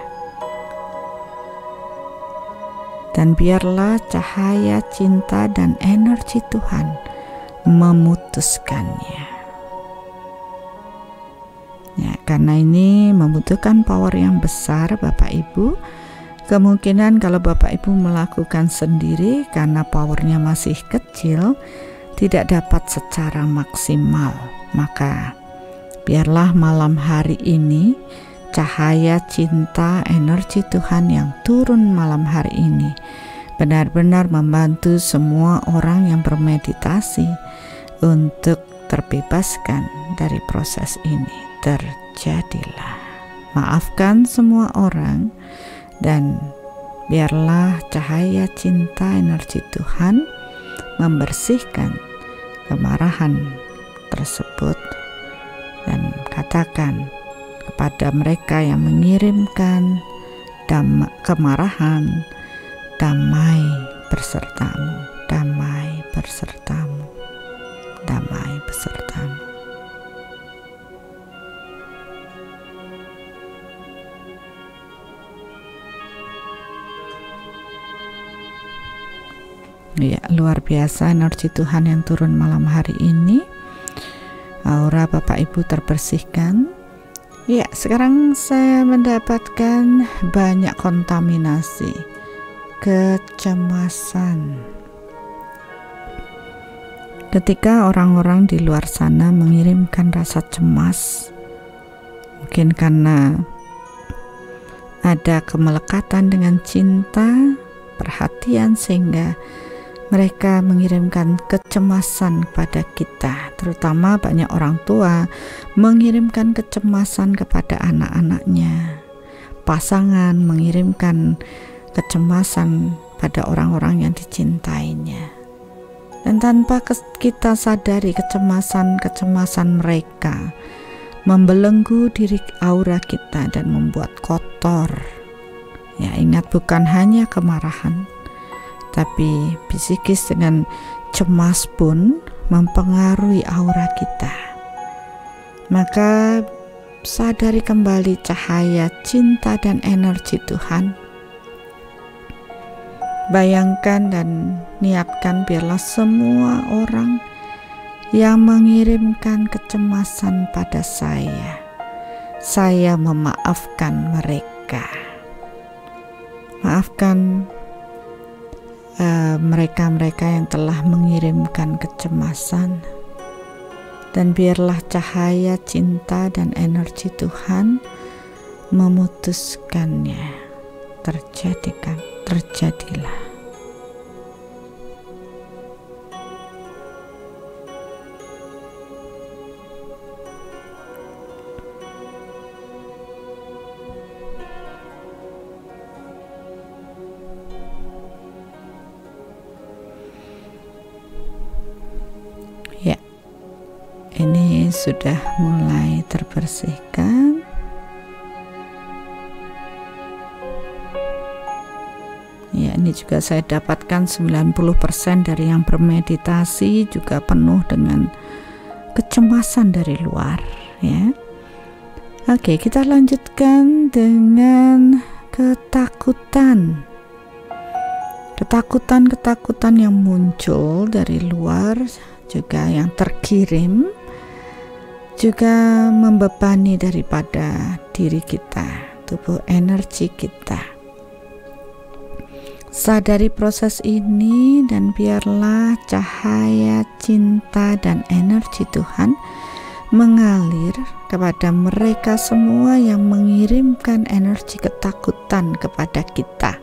S6: Dan biarlah cahaya cinta dan energi Tuhan memutuskannya. Ya, karena ini membutuhkan power yang besar, Bapak Ibu. Kemungkinan kalau Bapak Ibu melakukan sendiri karena powernya masih kecil, tidak dapat secara maksimal. Maka biarlah malam hari ini cahaya cinta energi Tuhan yang turun malam hari ini benar-benar membantu semua orang yang bermeditasi untuk terbebaskan dari proses ini. Terjadilah. Maafkan semua orang dan biarlah cahaya cinta energi Tuhan membersihkan kemarahan tersebut, dan katakan kepada mereka yang mengirimkan kemarahan, damai bersertamu, damai bersertamu, damai besertamu. Ya, luar biasa energi Tuhan yang turun malam hari ini. Aura Bapak Ibu terbersihkan. Ya, sekarang saya mendapatkan banyak kontaminasi, kecemasan. Ketika orang-orang di luar sana mengirimkan rasa cemas, mungkin karena ada kemelekatan dengan cinta, perhatian, sehingga mereka mengirimkan kecemasan kepada kita. Terutama banyak orang tua mengirimkan kecemasan kepada anak-anaknya. Pasangan mengirimkan kecemasan pada orang-orang yang dicintainya. Dan tanpa kita sadari kecemasan mereka membelenggu diri aura kita dan membuat kotor. Ya, ingat, bukan hanya kemarahan, tapi psikis dengan cemas pun mempengaruhi aura kita. Maka sadari kembali cahaya cinta dan energi Tuhan. Bayangkan dan niatkan biarlah semua orang yang mengirimkan kecemasan pada saya memaafkan mereka. Maafkan mereka-mereka yang telah mengirimkan kecemasan, dan biarlah cahaya cinta dan energi Tuhan memutuskannya. Terjadilah. Ya, ini sudah mulai terbersihkan. Ya, ini juga saya dapatkan 90% dari yang bermeditasi juga penuh dengan kecemasan dari luar, ya. Oke, kita lanjutkan dengan ketakutan. Ketakutan yang muncul dari luar juga yang terkirim juga membebani daripada diri kita, tubuh energi kita. Sadari proses ini dan biarlah cahaya cinta dan energi Tuhan mengalir kepada mereka semua yang mengirimkan energi ketakutan kepada kita.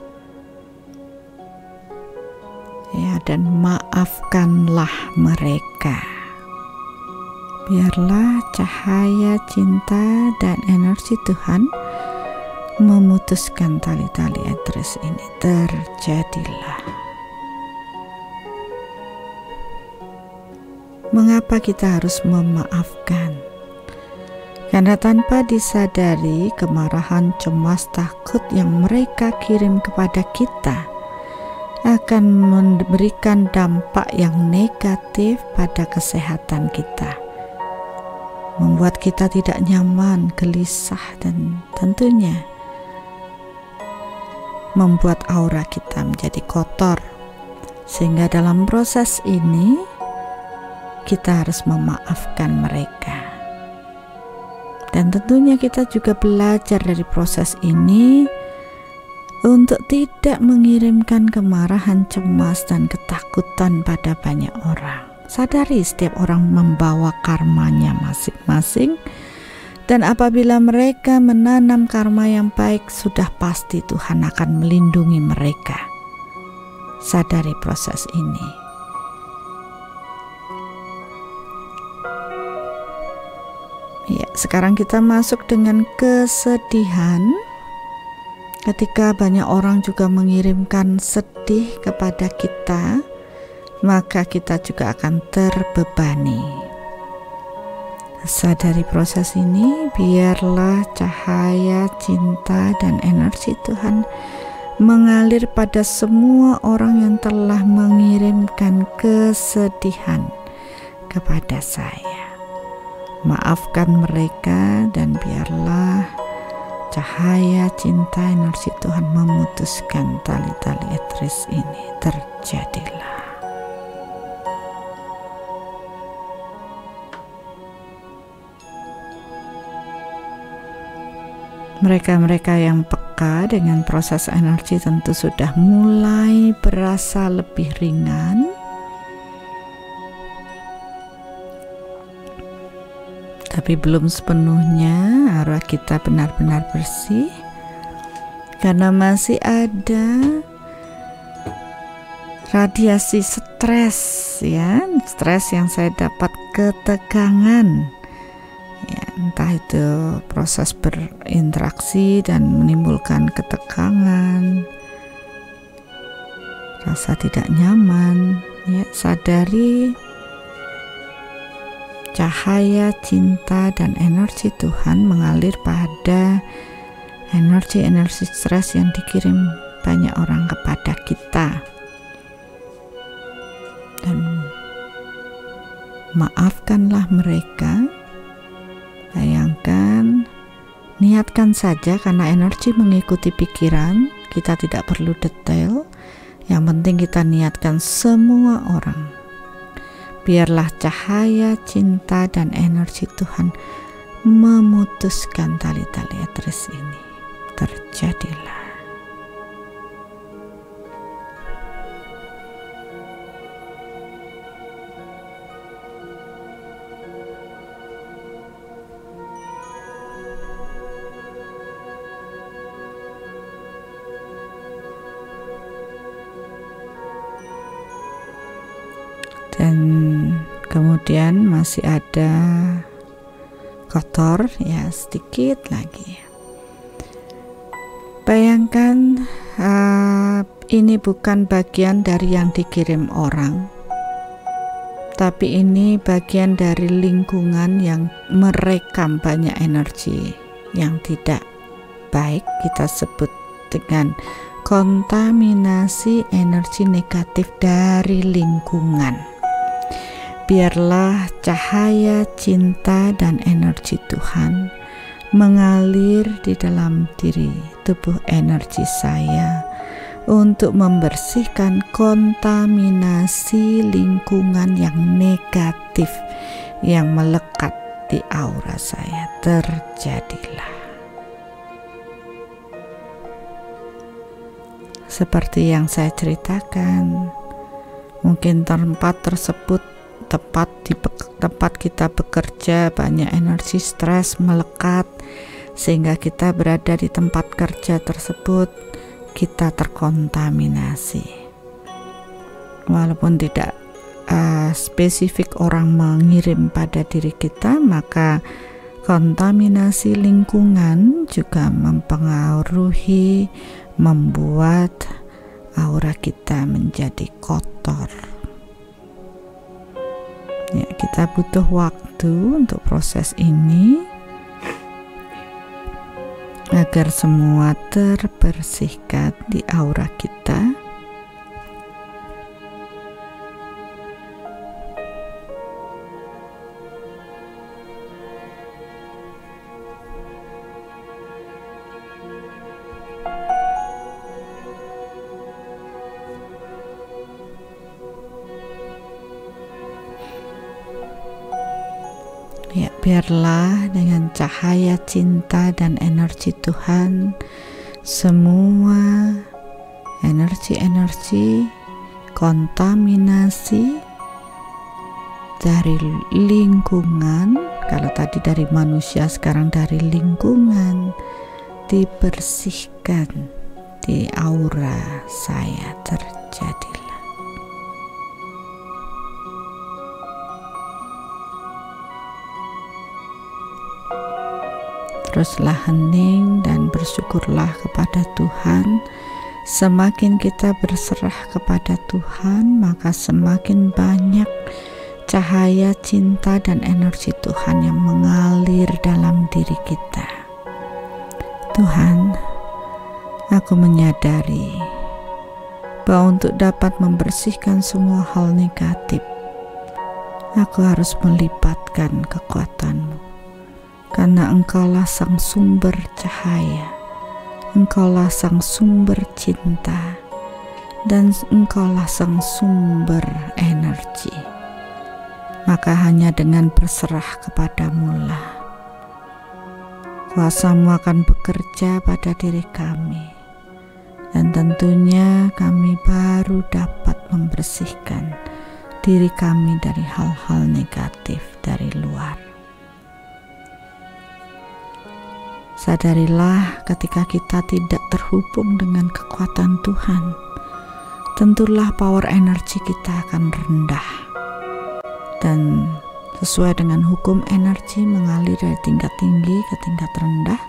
S6: Ya, dan maafkanlah mereka. Biarlah cahaya cinta dan energi Tuhan memutuskan tali-tali eteris ini. Terjadilah. Mengapa kita harus memaafkan? Karena tanpa disadari, kemarahan, cemas, takut yang mereka kirim kepada kita akan memberikan dampak yang negatif pada kesehatan kita, membuat kita tidak nyaman, gelisah, dan tentunya membuat aura kita menjadi kotor. Sehingga dalam proses ini kita harus memaafkan mereka. Dan tentunya kita juga belajar dari proses ini untuk tidak mengirimkan kemarahan, cemas, dan ketakutan pada banyak orang. Sadari setiap orang membawa karmanya masing-masing, dan apabila mereka menanam karma yang baik, sudah pasti Tuhan akan melindungi mereka. Sadari proses ini. Ya, sekarang kita masuk dengan kesedihan. Ketika banyak orang juga mengirimkan sedih kepada kita, maka kita juga akan terbebani. Sadari proses ini, biarlah cahaya cinta dan energi Tuhan mengalir pada semua orang yang telah mengirimkan kesedihan kepada saya. Maafkan mereka dan biarlah cahaya cinta energi Tuhan memutuskan tali-tali eteris ini. Terjadilah. Mereka-mereka yang peka dengan proses energi tentu sudah mulai berasa lebih ringan. Tapi belum sepenuhnya arwah kita benar-benar bersih, karena masih ada radiasi stres, ya, stres yang saya dapat, ketegangan. Ya, entah itu proses berinteraksi dan menimbulkan ketegangan, rasa tidak nyaman. Ya, sadari cahaya cinta dan energi Tuhan mengalir pada energi-energi stres yang dikirim banyak orang kepada kita. Dan maafkanlah mereka. Bayangkan, niatkan saja, karena energi mengikuti pikiran, kita tidak perlu detail. Yang penting kita niatkan semua orang. biarlah cahaya, cinta, dan energi Tuhan memutuskan tali-tali etris ini. Terjadilah. Dan kemudian masih ada kotor ya, sedikit lagi. Bayangkan ini bukan bagian dari yang dikirim orang, tapi ini bagian dari lingkungan yang merekam banyak energi yang tidak baik. Kita sebut dengan kontaminasi energi negatif dari lingkungan. Biarlah cahaya, cinta, dan energi Tuhan mengalir di dalam diri tubuh energi saya untuk membersihkan kontaminasi lingkungan yang negatif yang melekat di aura saya. Terjadilah. Seperti yang saya ceritakan, mungkin tempat tersebut tempat kita bekerja banyak energi stres melekat, sehingga kita berada di tempat kerja tersebut kita terkontaminasi. Walaupun tidak spesifik orang mengirim pada diri kita, maka kontaminasi lingkungan juga mempengaruhi, membuat aura kita menjadi kotor. Ya, kita butuh waktu untuk proses ini agar semua terbersihkan di aura kita. Ya, biarlah dengan cahaya cinta dan energi Tuhan, semua energi-energi kontaminasi dari lingkungan, kalau tadi dari manusia, sekarang dari lingkungan, dibersihkan di aura saya. Terjadilah. Teruslah hening dan bersyukurlah kepada Tuhan. Semakin kita berserah kepada Tuhan, maka semakin banyak cahaya, cinta, dan energi Tuhan yang mengalir dalam diri kita. Tuhan, aku menyadari bahwa untuk dapat membersihkan semua hal negatif, aku harus melibatkan kekuatan-Mu. Karena Engkaulah sang sumber cahaya, Engkaulah sang sumber cinta, dan Engkaulah sang sumber energi. Maka hanya dengan berserah kepadamu lah kuasa-Mu akan bekerja pada diri kami, dan tentunya kami baru dapat membersihkan diri kami dari hal-hal negatif dari luar. Sadarilah ketika kita tidak terhubung dengan kekuatan Tuhan, tentulah power energi kita akan rendah. Dan sesuai dengan hukum energi mengalir dari tingkat tinggi ke tingkat rendah.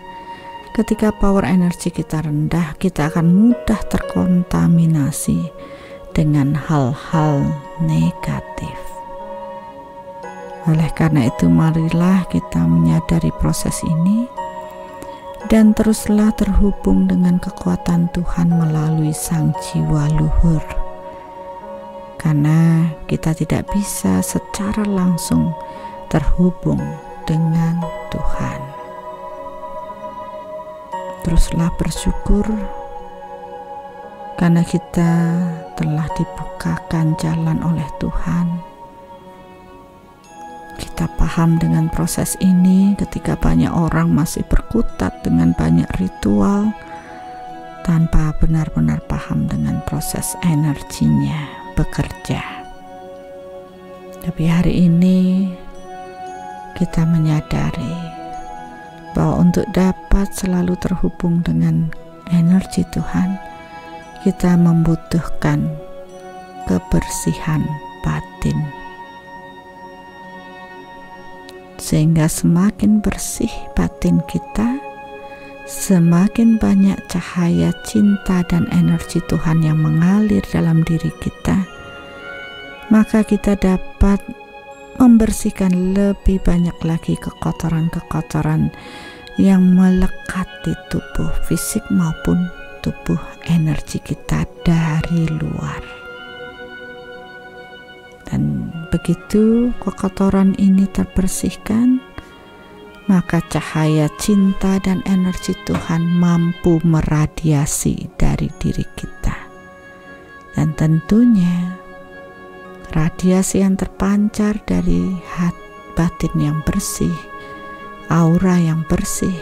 S6: Ketika power energi kita rendah, kita akan mudah terkontaminasi dengan hal-hal negatif. Oleh karena itu, marilah kita menyadari proses ini dan teruslah terhubung dengan kekuatan Tuhan melalui sang jiwa luhur. Karena kita tidak bisa secara langsung terhubung dengan Tuhan. Teruslah bersyukur karena kita telah dibukakan jalan oleh Tuhan kita paham dengan proses ini, ketika banyak orang masih berkutat dengan banyak ritual tanpa benar-benar paham dengan proses energinya bekerja. Tapi hari ini kita menyadari bahwa untuk dapat selalu terhubung dengan energi Tuhan, kita membutuhkan kebersihan batin. Sehingga semakin bersih batin kita, semakin banyak cahaya cinta dan energi Tuhan yang mengalir dalam diri kita, maka kita dapat membersihkan lebih banyak lagi kekotoran-kekotoran yang melekat di tubuh fisik maupun tubuh energi kita dari luar. Dan begitu kekotoran ini terbersihkan, maka cahaya cinta dan energi Tuhan mampu meradiasi dari diri kita. Dan tentunya radiasi yang terpancar dari batin yang bersih, aura yang bersih,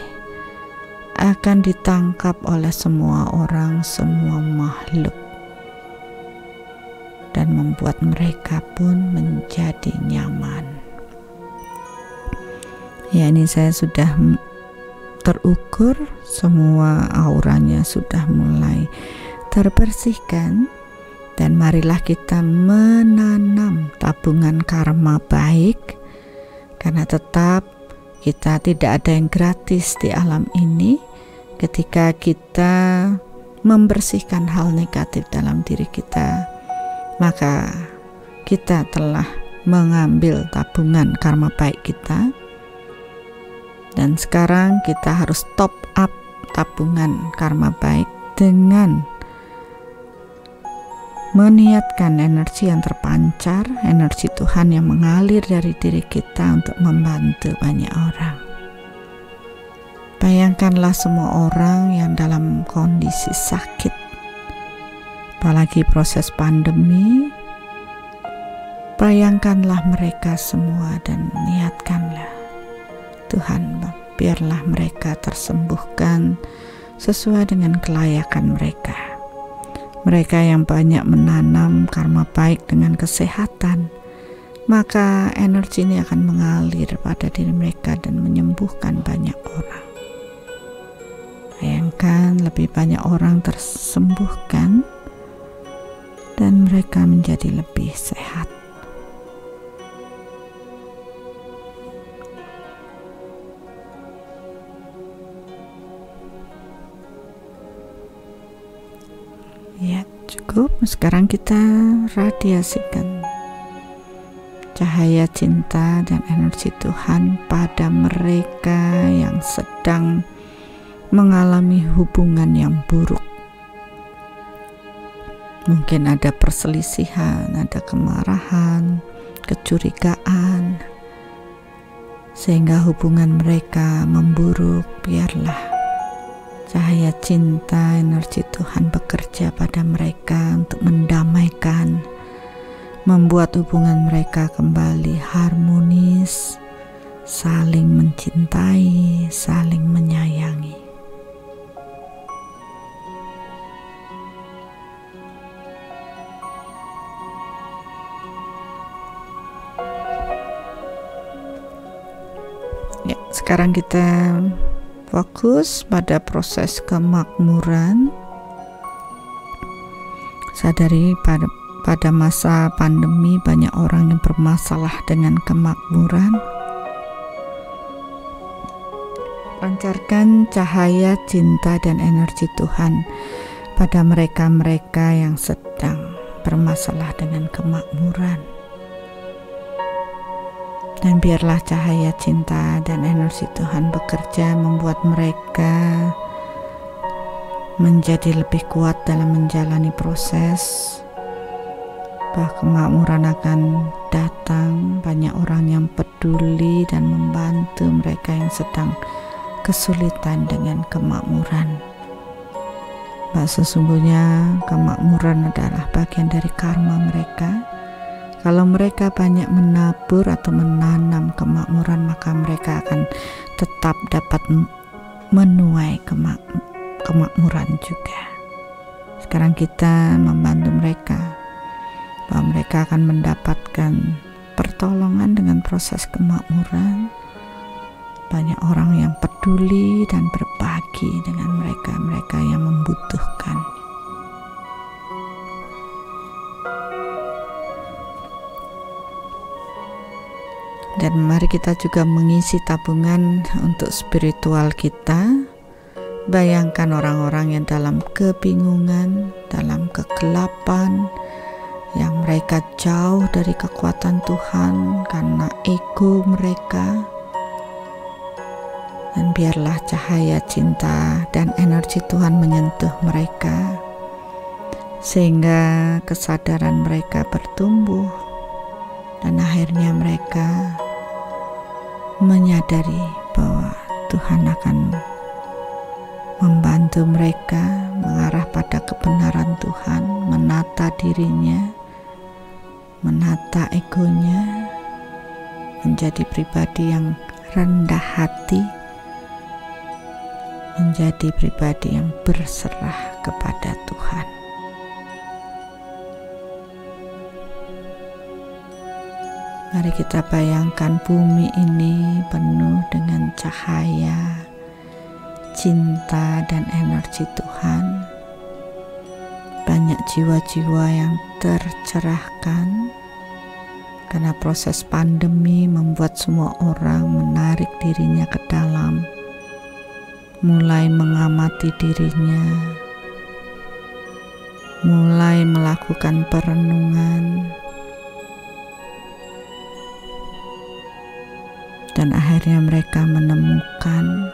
S6: akan ditangkap oleh semua orang, semua makhluk, dan membuat mereka pun menjadi nyaman. Ya, ini saya sudah terukur, semua auranya sudah mulai terbersihkan. Dan marilah kita menanam tabungan karma baik, karena tetap kita tidak ada yang gratis di alam ini. Ketika kita membersihkan hal negatif dalam diri kita, maka kita telah mengambil tabungan karma baik kita. Dan sekarang kita harus top up tabungan karma baik dengan meniatkan energi yang terpancar, energi Tuhan yang mengalir dari diri kita untuk membantu banyak orang. Bayangkanlah semua orang yang dalam kondisi sakit, apalagi proses pandemi. Bayangkanlah mereka semua dan niatkanlah, Tuhan, biarlah mereka tersembuhkan sesuai dengan kelayakan mereka. Mereka yang banyak menanam karma baik dengan kesehatan, maka energi ini akan mengalir pada diri mereka dan menyembuhkan banyak orang. Bayangkan lebih banyak orang tersembuhkan dan mereka menjadi lebih sehat. Ya, cukup. Sekarang kita radiasikan cahaya cinta dan energi Tuhan pada mereka yang sedang mengalami hubungan yang buruk. Mungkin ada perselisihan, ada kemarahan, kecurigaan, sehingga hubungan mereka memburuk. Biarlah cahaya cinta, energi Tuhan bekerja pada mereka untuk mendamaikan, membuat hubungan mereka kembali harmonis, saling mencintai, saling menyayangi. Ya, sekarang kita fokus pada proses kemakmuran. Sadari pada masa pandemi banyak orang yang bermasalah dengan kemakmuran. Pancarkan cahaya cinta dan energi Tuhan pada mereka-mereka yang sedang bermasalah dengan kemakmuran. Dan biarlah cahaya cinta dan energi Tuhan bekerja membuat mereka menjadi lebih kuat dalam menjalani proses. Bahwa kemakmuran akan datang, banyak orang yang peduli dan membantu mereka yang sedang kesulitan dengan kemakmuran. Bahwa sesungguhnya kemakmuran adalah bagian dari karma mereka. Kalau mereka banyak menabur atau menanam kemakmuran, maka mereka akan tetap dapat menuai kemakmuran juga. Sekarang kita membantu mereka, bahwa mereka akan mendapatkan pertolongan dengan proses kemakmuran. Banyak orang yang peduli dan berbagi dengan mereka yang membutuhkan. Dan mari kita juga mengisi tabungan untuk spiritual kita. Bayangkan orang-orang yang dalam kebingungan, dalam kegelapan, yang mereka jauh dari kekuatan Tuhan karena ego mereka. Dan biarlah cahaya cinta dan energi Tuhan menyentuh mereka, sehingga kesadaran mereka bertumbuh, dan akhirnya mereka menyadari bahwa Tuhan akan membantu mereka mengarah pada kebenaran Tuhan, menata dirinya, menata egonya, menjadi pribadi yang rendah hati, menjadi pribadi yang berserah kepada Tuhan. Mari kita bayangkan bumi ini penuh dengan cahaya, cinta, dan energi Tuhan. Banyak jiwa-jiwa yang tercerahkan karena proses pandemi membuat semua orang menarik dirinya ke dalam, mulai mengamati dirinya, mulai melakukan perenungan, dan akhirnya mereka menemukan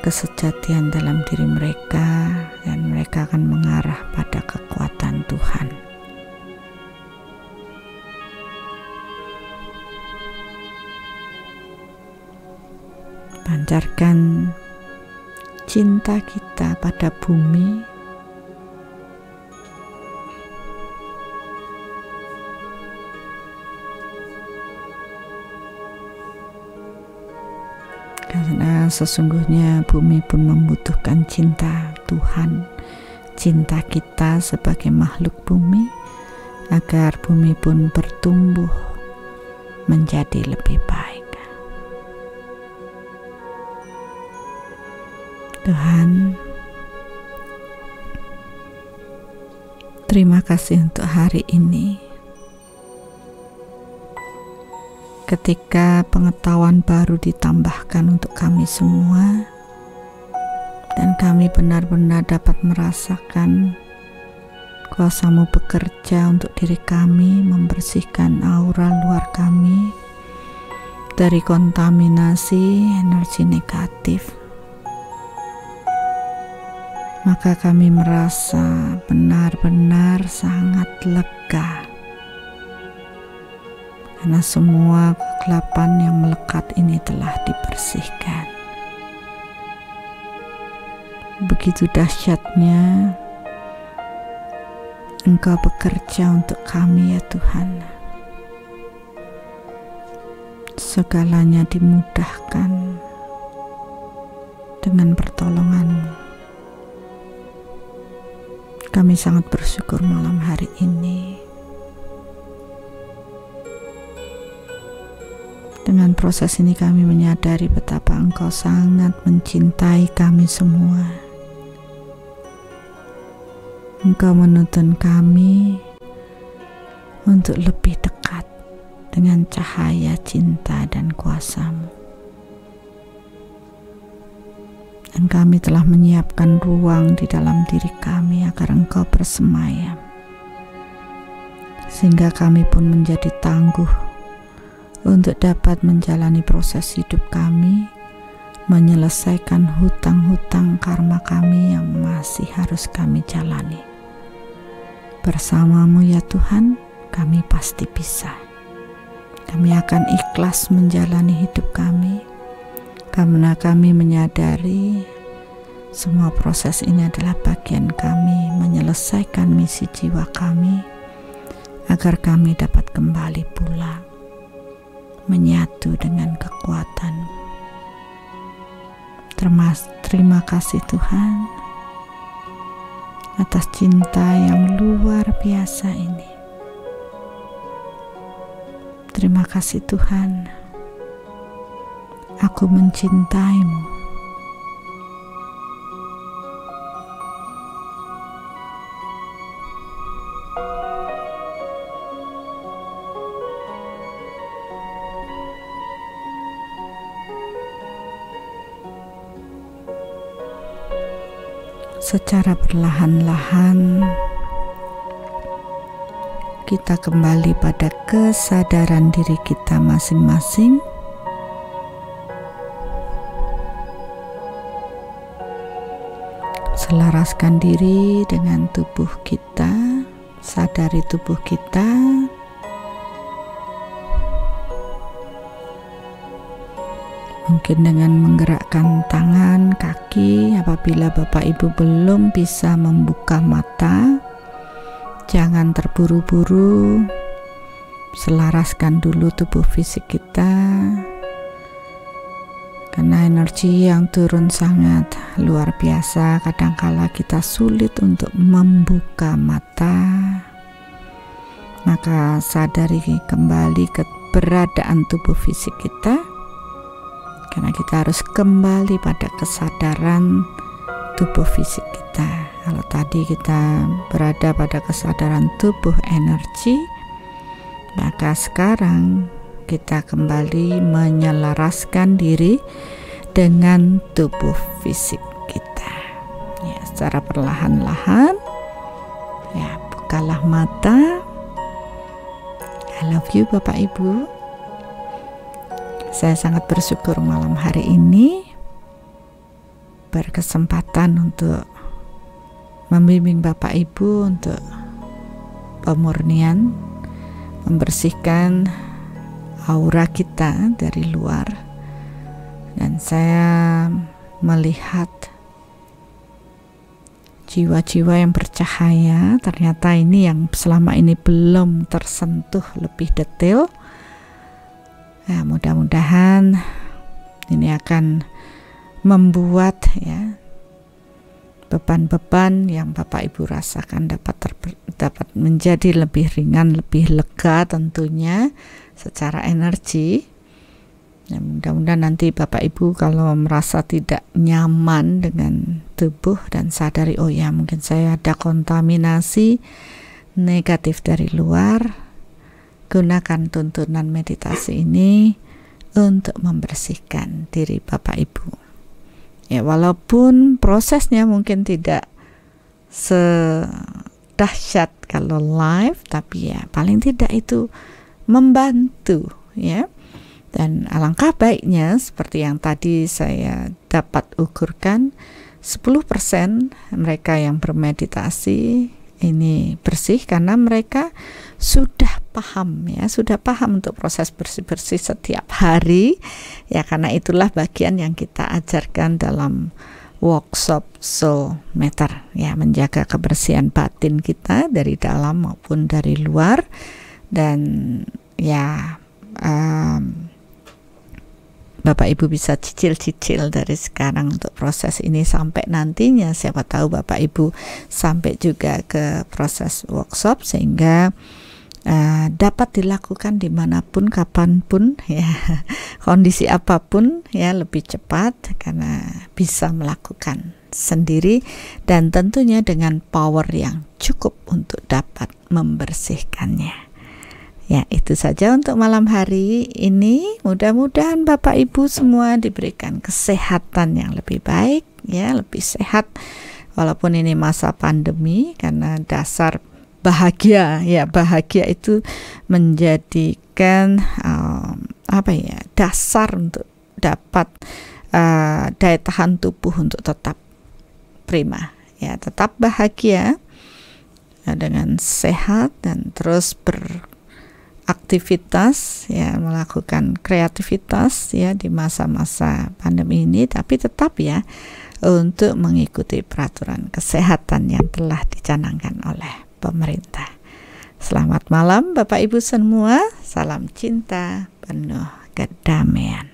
S6: kesejatian dalam diri mereka, dan mereka akan mengarah pada kekuatan Tuhan. Pancarkan cinta kita pada bumi, karena sesungguhnya bumi pun membutuhkan cinta Tuhan, cinta kita sebagai makhluk bumi, agar bumi pun bertumbuh menjadi lebih baik. Tuhan, terima kasih untuk hari ini. Ketika pengetahuan baru ditambahkan untuk kami semua, dan kami benar-benar dapat merasakan kuasa-Mu bekerja untuk diri kami, membersihkan aura luar kami dari kontaminasi energi negatif, maka kami merasa benar-benar sangat lega. Karena semua kegelapan yang melekat ini telah dibersihkan. Begitu dahsyatnya Engkau bekerja untuk kami ya Tuhan. Segalanya dimudahkan dengan pertolongan-Mu. Kami sangat bersyukur malam hari ini. Dengan proses ini kami menyadari betapa Engkau sangat mencintai kami semua. Engkau menuntun kami untuk lebih dekat dengan cahaya cinta dan kuasa-Mu. Dan kami telah menyiapkan ruang di dalam diri kami agar Engkau bersemayam, sehingga kami pun menjadi tangguh untuk dapat menjalani proses hidup kami, menyelesaikan hutang-hutang karma kami yang masih harus kami jalani. Bersama-Mu ya Tuhan, kami pasti bisa. Kami akan ikhlas menjalani hidup kami, karena kami menyadari Semua proses ini adalah bagian kami menyelesaikan misi jiwa kami, agar kami dapat kembali pula menyatu dengan kekuatan. Terima kasih Tuhan atas cinta yang luar biasa ini. Terima kasih Tuhan, aku mencintaimu. Secara perlahan-lahan kita kembali pada kesadaran diri kita masing-masing. Selaraskan diri dengan tubuh kita, sadari tubuh kita. Mungkin dengan menggerakkan tangan, kaki. Apabila Bapak Ibu belum bisa membuka mata, jangan terburu-buru. Selaraskan dulu tubuh fisik kita, karena energi yang turun sangat luar biasa. Kadangkala kita sulit untuk membuka mata. Maka sadari kembali keberadaan tubuh fisik kita, karena kita harus kembali pada kesadaran tubuh fisik kita. Kalau tadi kita berada pada kesadaran tubuh energi, maka sekarang kita kembali menyelaraskan diri dengan tubuh fisik kita. Ya, secara perlahan-lahan, ya, bukalah mata. I love you Bapak Ibu. Saya sangat bersyukur malam hari ini berkesempatan untuk membimbing Bapak Ibu untuk pemurnian, membersihkan aura kita dari luar. Dan saya melihat jiwa-jiwa yang bercahaya. Ternyata ini yang selama ini belum tersentuh lebih detail. Nah, mudah-mudahan ini akan membuat ya beban-beban yang Bapak Ibu rasakan dapat menjadi lebih ringan, lebih lega tentunya secara energi. Ya, mudah-mudahan nanti Bapak Ibu kalau merasa tidak nyaman dengan tubuh dan sadari, oh ya mungkin saya ada kontaminasi negatif dari luar, gunakan tuntunan meditasi ini untuk membersihkan diri Bapak Ibu. Ya, walaupun prosesnya mungkin tidak sedahsyat kalau live, tapi ya paling tidak itu membantu ya. Dan alangkah baiknya seperti yang tadi saya dapat ukurkan, 10% mereka yang bermeditasi ini bersih karena mereka sudah paham ya, sudah paham untuk proses bersih-bersih setiap hari ya. Karena itulah bagian yang kita ajarkan dalam workshop Soul Matter ya, menjaga kebersihan batin kita dari dalam maupun dari luar. Dan ya Bapak Ibu bisa cicil-cicil dari sekarang untuk proses ini sampai nantinya, siapa tahu Bapak Ibu sampai juga ke proses workshop sehingga dapat dilakukan dimanapun, kapanpun ya, kondisi apapun ya, lebih cepat karena bisa melakukan sendiri dan tentunya dengan power yang cukup untuk dapat membersihkannya. Ya, itu saja untuk malam hari ini. Mudah-mudahan Bapak Ibu semua diberikan kesehatan yang lebih baik ya, lebih sehat walaupun ini masa pandemi, karena dasar bahagia ya, bahagia itu menjadikan dasar untuk dapat daya tahan tubuh untuk tetap prima ya, tetap bahagia ya, dengan sehat dan terus aktivitas ya, melakukan kreativitas ya di masa-masa pandemi ini, tapi tetap ya untuk mengikuti peraturan kesehatan yang telah dicanangkan oleh pemerintah. Selamat malam Bapak Ibu semua, salam cinta penuh kedamaian.